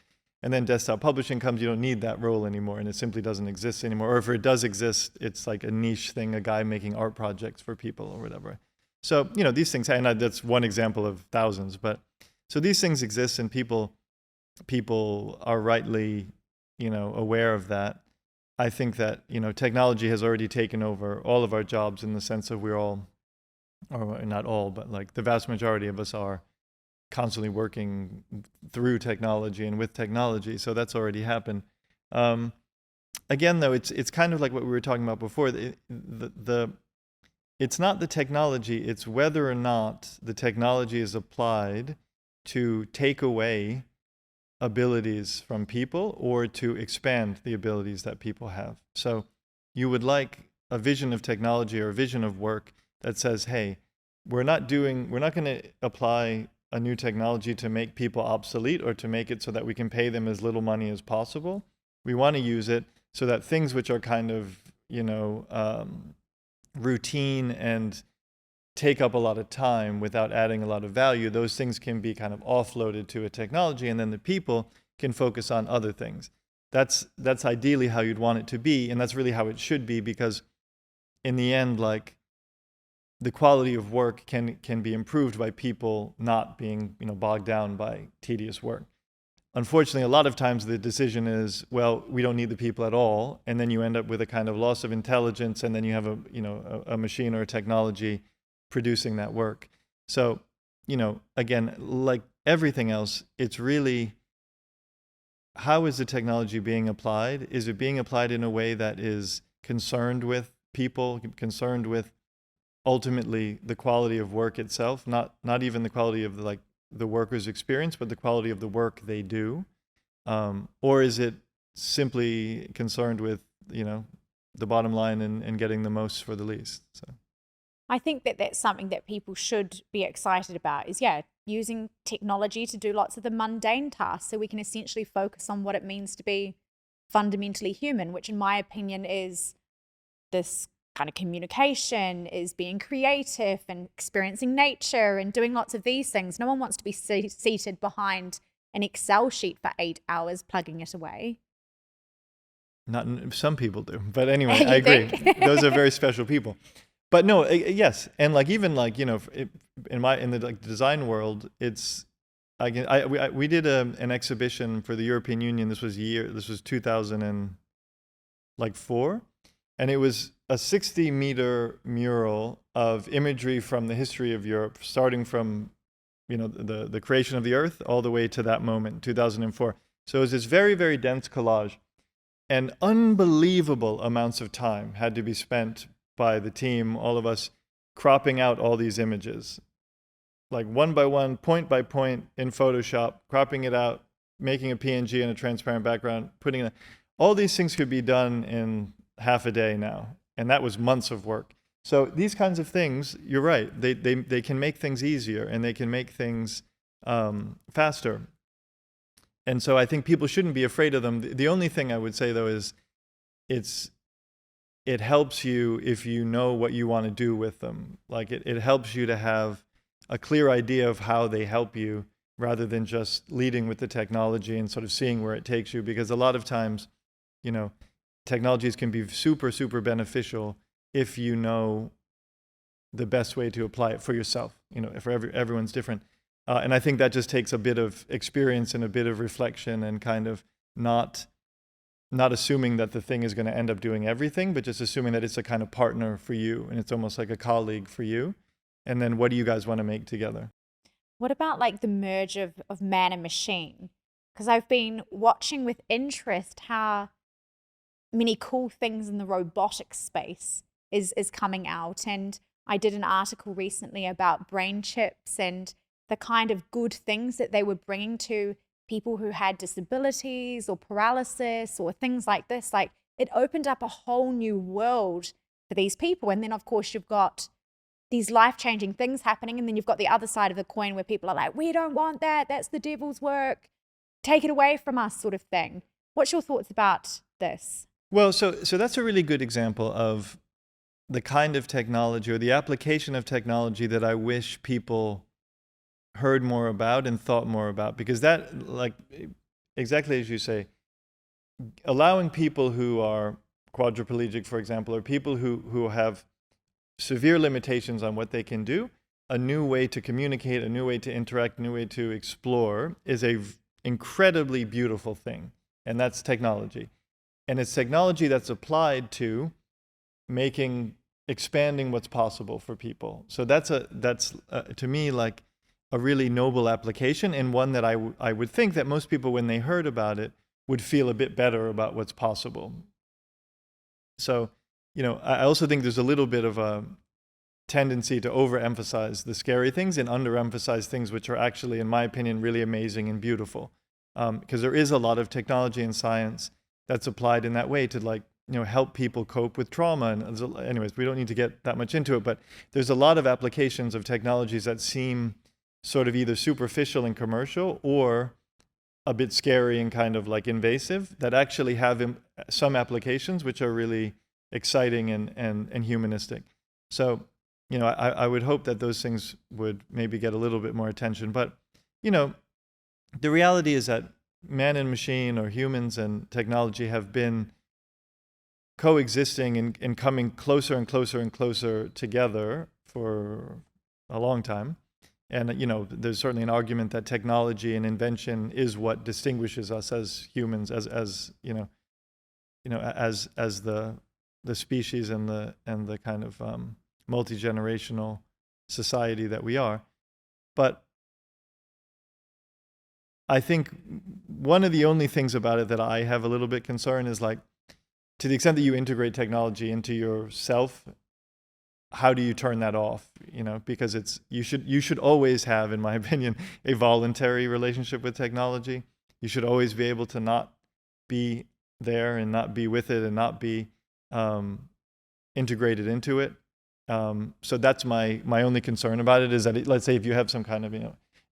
And then desktop publishing comes, you don't need that role anymore, and it simply doesn't exist anymore. Or if it does exist, it's like a niche thing, a guy making art projects for people or whatever. So, these things, and that's one example of thousands, but so these things exist, and people are rightly, aware of that. I think that, technology has already taken over all of our jobs in the sense of we're all, or not all, but like the vast majority of us are constantly working through technology and with technology. So that's already happened. Again, though, it's kind of like what we were talking about before. It's not the technology, it's whether or not the technology is applied to take away abilities from people or to expand the abilities that people have. So you would like a vision of technology or a vision of work that says, hey, we're not going to apply a new technology to make people obsolete or to make it so that we can pay them as little money as possible. We want to use it so that things which are kind of, routine and take up a lot of time without adding a lot of value, those things can be kind of offloaded to a technology, and then the people can focus on other things. That's ideally how you'd want it to be, and that's really how it should be, because in the end, like, the quality of work can be improved by people not being, bogged down by tedious work. Unfortunately, a lot of times the decision is, well, we don't need the people at all, and then you end up with a kind of loss of intelligence, and then you have a machine or a technology producing that work. So, again, like everything else, it's really, how is the technology being applied? Is it being applied in a way that is concerned with people, concerned with ultimately the quality of work itself, not even the quality of the worker's experience, but the quality of the work they do? Or is it simply concerned with, the bottom line and getting the most for the least? So
I think that that's something that people should be excited about is, using technology to do lots of the mundane tasks so we can essentially focus on what it means to be fundamentally human, which in my opinion is this kind of communication, is being creative and experiencing nature and doing lots of these things. No one wants to be seated behind an Excel sheet for 8 hours plugging it away.
Some people do, but anyway, I agree. Those are very special people. But no, yes, and even in the design world, it's we did an exhibition for the European Union. This was 2004, and it was a 60-meter mural of imagery from the history of Europe, starting from the creation of the Earth all the way to that moment, 2004. So it was this very, very dense collage, and unbelievable amounts of time had to be spent by the team, all of us, cropping out all these images, like one by one, point by point in Photoshop, cropping it out, making a PNG in a transparent background, putting it. All these things could be done in half a day now, and that was months of work. So these kinds of things, you're right, they can make things easier, and they can make things faster. And so I think people shouldn't be afraid of them. The only thing I would say, though, is it helps you if you know what you want to do with them. Like it helps you to have a clear idea of how they help you, rather than just leading with the technology and sort of seeing where it takes you. Because a lot of times, technologies can be super, super beneficial if you know the best way to apply it for yourself. For everyone's different. And I think that just takes a bit of experience and a bit of reflection, and kind of not assuming that the thing is going to end up doing everything, but just assuming that it's a kind of partner for you, and it's almost like a colleague for you. And then what do you guys want to make together?
What about the merge of man and machine? Because I've been watching with interest how many cool things in the robotics space is coming out. And I did an article recently about brain chips and the kind of good things that they were bringing to people who had disabilities or paralysis or things like this. Like, it opened up a whole new world for these people. And then, of course, you've got these life-changing things happening. And then you've got the other side of the coin where people are like, we don't want that. That's the devil's work. Take it away from us, sort of thing. What's your thoughts about this?
Well, so that's a really good example of the kind of technology or the application of technology that I wish people heard more about and thought more about, because that, like, exactly as you say, allowing people who are quadriplegic, for example, or people who have severe limitations on what they can do, a new way to communicate, a new way to interact, a new way to explore is a incredibly beautiful thing. And that's technology. And it's technology that's applied to expanding what's possible for people. So that's to me, like, a really noble application, and one that I would think that most people, when they heard about it, would feel a bit better about what's possible. So, I also think there's a little bit of a tendency to overemphasize the scary things and underemphasize things which are actually, in my opinion, really amazing and beautiful. Because there is a lot of technology and science that's applied in that way to, help people cope with trauma. And anyways, we don't need to get that much into it, but there's a lot of applications of technologies that seem sort of either superficial and commercial or a bit scary and kind of like invasive, that actually have some applications which are really exciting and humanistic. So, I would hope that those things would maybe get a little bit more attention. But, the reality is that man and machine, or humans and technology, have been coexisting and coming closer and closer and closer together for a long time. And, there's certainly an argument that technology and invention is what distinguishes us as humans, as the species and the kind of multi-generational society that we are. But I think one of the only things about it that I have a little bit concern is, like, to the extent that you integrate technology into yourself, how do you turn that off? Because you should always have, in my opinion, a voluntary relationship with technology. You should always be able to not be there and not be with it and not be integrated into it. So that's my only concern about it, is that let's say if you have some kind of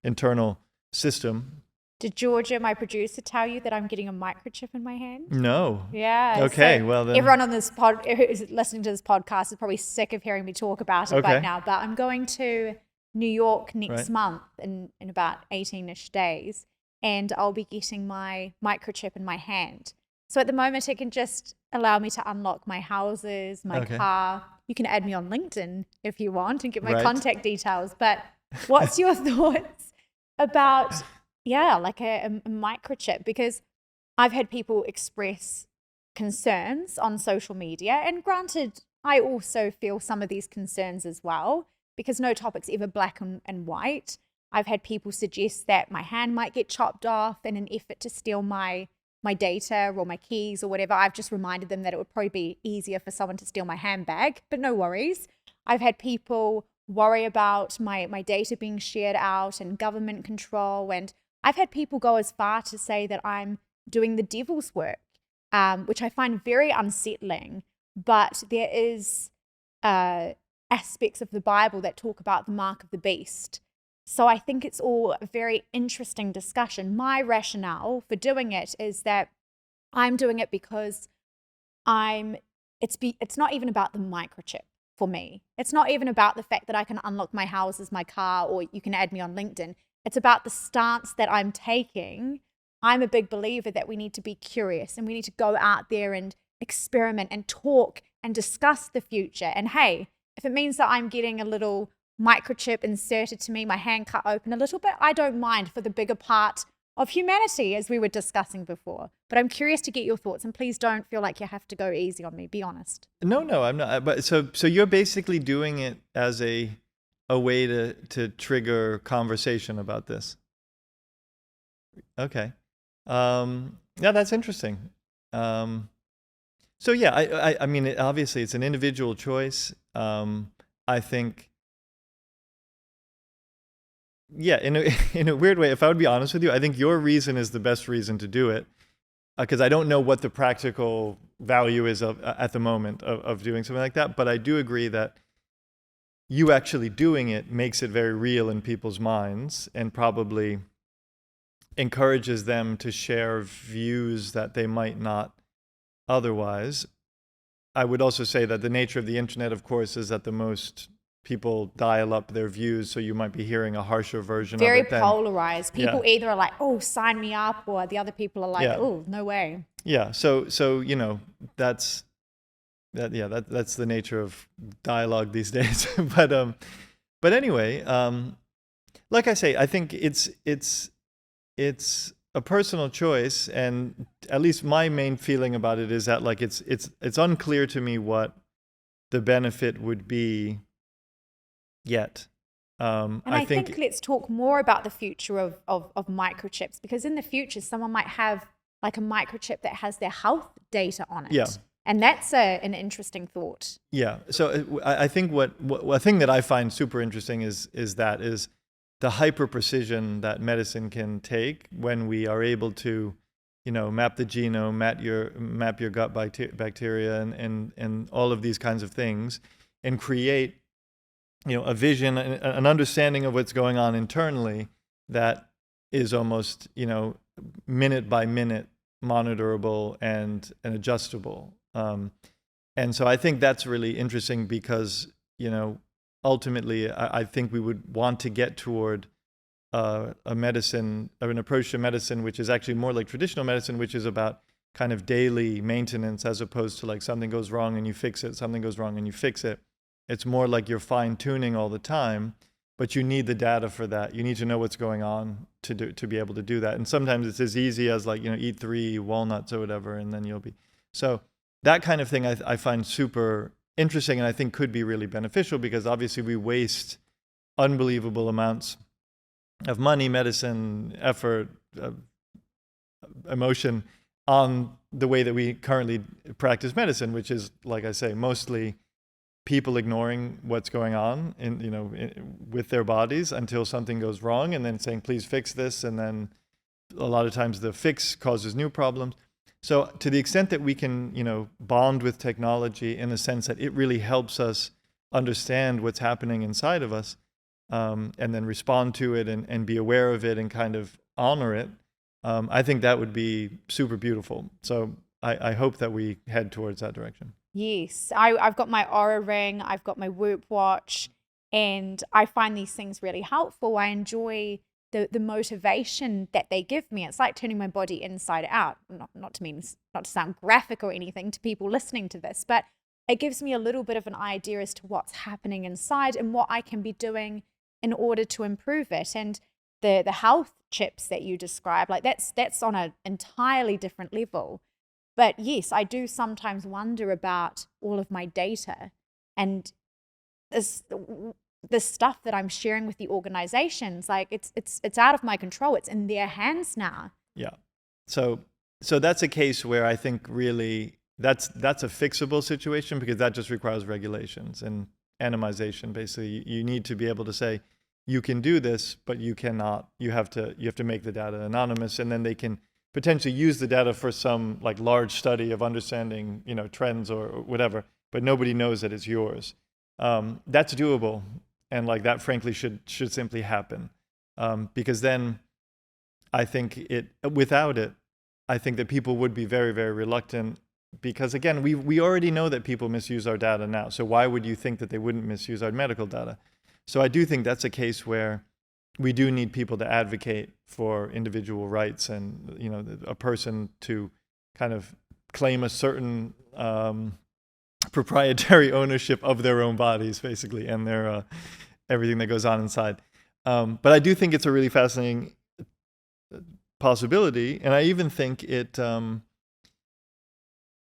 internal system.
Did Georgia, my producer, tell you that I'm getting a microchip in my hand?
No.
Yeah.
Okay,
so
well then.
Everyone on this who's listening to this podcast is probably sick of hearing me talk about it right now. But I'm going to New York next month in about 18-ish days, and I'll be getting my microchip in my hand. So at the moment, it can just allow me to unlock my houses, my car. You can add me on LinkedIn if you want and get my contact details. But what's your thoughts about... like a microchip? Because I've had people express concerns on social media, and granted, I also feel some of these concerns as well, because no topic's ever black and white. I've had people suggest that my hand might get chopped off in an effort to steal my data or my keys or whatever. I've just reminded them that it would probably be easier for someone to steal my handbag, but no worries. I've had people worry about my data being shared out and government control, and I've had people go as far to say that I'm doing the devil's work, which I find very unsettling. But there is aspects of the Bible that talk about the mark of the beast. So I think it's all a very interesting discussion. My rationale for doing it is that I'm doing it because it's not even about the microchip for me. It's not even about the fact that I can unlock my houses, my car, or you can add me on LinkedIn. It's about the stance that I'm taking. I'm a big believer that we need to be curious and we need to go out there and experiment and talk and discuss the future. And hey, if it means that I'm getting a little microchip inserted to me, my hand cut open a little bit, I don't mind, for the bigger part of humanity, as we were discussing before. But I'm curious to get your thoughts, and please don't feel like you have to go easy on me. Be honest.
No, I'm not. But so you're basically doing it as a way to trigger conversation about this. Okay. Yeah, that's interesting. So yeah, I mean, obviously it's an individual choice. I think, yeah, in a weird way, if I would be honest with you, I think your reason is the best reason to do it, because I don't know what the practical value is at the moment of doing something like that. But I do agree that you actually doing it makes it very real in people's minds, and probably encourages them to share views that they might not otherwise. I would also say that the nature of the internet, of course, is that the most people dial up their views, so you might be hearing a harsher version
Very
of it. Very
polarized. People
Yeah.
either are like, oh, sign me up, or the other people are like,
Yeah.
oh, no way.
Yeah, so that's the nature of dialogue these days. But anyway, like I say, I think it's a personal choice, and at least my main feeling about it is that like it's unclear to me what the benefit would be yet.
And I think let's talk more about the future of microchips, because in the future, someone might have like a microchip that has their health data on it.
Yeah.
And that's an interesting thought.
Yeah. So I think what a thing that I find super interesting is the hyper precision that medicine can take when we are able to, map the genome, map your gut bacteria, and all of these kinds of things, and create, a vision, an understanding of what's going on internally that is almost, minute by minute monitorable and adjustable. And so I think that's really interesting because, ultimately, I think we would want to get toward an approach to medicine which is actually more like traditional medicine, which is about kind of daily maintenance, as opposed to like something goes wrong and you fix it, something goes wrong and you fix it. It's more like you're fine-tuning all the time, but you need the data for that. You need to know what's going on to be able to do that. And sometimes it's as easy as like, eat 3 walnuts or whatever, and then you'll be... So that kind of thing I find super interesting, and I think could be really beneficial, because obviously we waste unbelievable amounts of money, medicine, effort, emotion on the way that we currently practice medicine, which is, like I say, mostly people ignoring what's going on with their bodies until something goes wrong, and then saying, please fix this, and then a lot of times the fix causes new problems. So to the extent that we can, bond with technology in the sense that it really helps us understand what's happening inside of us, and then respond to it and be aware of it and kind of honor it, I think that would be super beautiful. So I hope that we head towards that direction.
Yes, I've got my Aura ring, I've got my Whoop watch, and I find these things really helpful. I enjoy the motivation that they give me. It's like turning my body inside out. Not to sound graphic or anything to people listening to this, but it gives me a little bit of an idea as to what's happening inside and what I can be doing in order to improve it. And the health chips that you describe, like that's on an entirely different level. But yes, I do sometimes wonder about all of my data and the stuff that I'm sharing with the organizations. Like it's out of my control. It's in their hands now.
Yeah. So that's a case where I think really that's a fixable situation, because that just requires regulations and anonymization. Basically, you need to be able to say, you can do this, but you cannot. You have to make the data anonymous, and then they can potentially use the data for some like large study of understanding, trends or whatever, but nobody knows that it's yours. That's doable, and like that, frankly, should simply happen, because then I think without it, I think that people would be very, very reluctant, because again, we already know that people misuse our data now. So why would you think that they wouldn't misuse our medical data? So I do think that's a case where we do need people to advocate for individual rights, and a person to kind of claim a certain proprietary ownership of their own bodies, basically, and their everything that goes on inside. But I do think it's a really fascinating possibility, and I even think it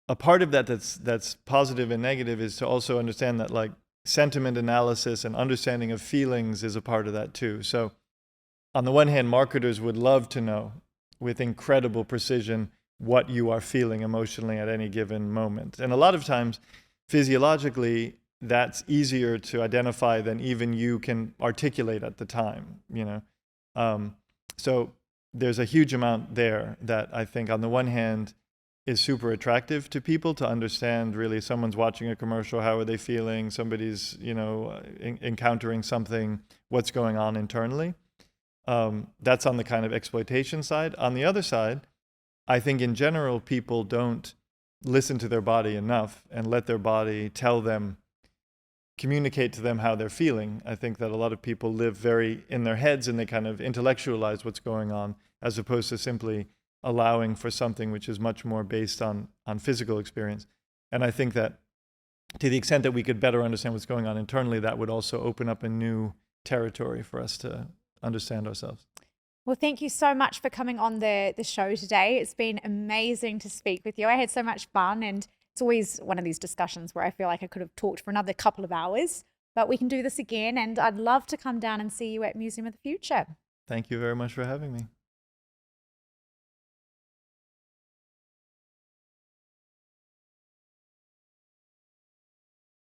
a part of that's positive and negative is to also understand that like sentiment analysis and understanding of feelings is a part of that too. So on the one hand, marketers would love to know with incredible precision what you are feeling emotionally at any given moment. And a lot of times, physiologically, that's easier to identify than even you can articulate at the time, you know. So there's a huge amount there that I think on the one hand is super attractive to people to understand really someone's watching a commercial, how are they feeling, somebody's, you know, encountering something, what's going on internally. That's on the kind of exploitation side. On the other side, I think in general, people don't listen to their body enough and let their body tell them, communicate to them how they're feeling. I think that a lot of people live very in their heads and they kind of intellectualize what's going on as opposed to simply allowing for something which is much more based on physical experience. And I think that to the extent that we could better understand what's going on internally, that would also open up a new territory for us to understand ourselves.
Well, thank you so much for coming on the show today. It's been amazing to speak with you. I had so much fun, and it's always one of these discussions where I feel like I could have talked for another couple of hours, but we can do this again, and I'd love to come down and see you at Museum of the Future.
Thank you very much for having me.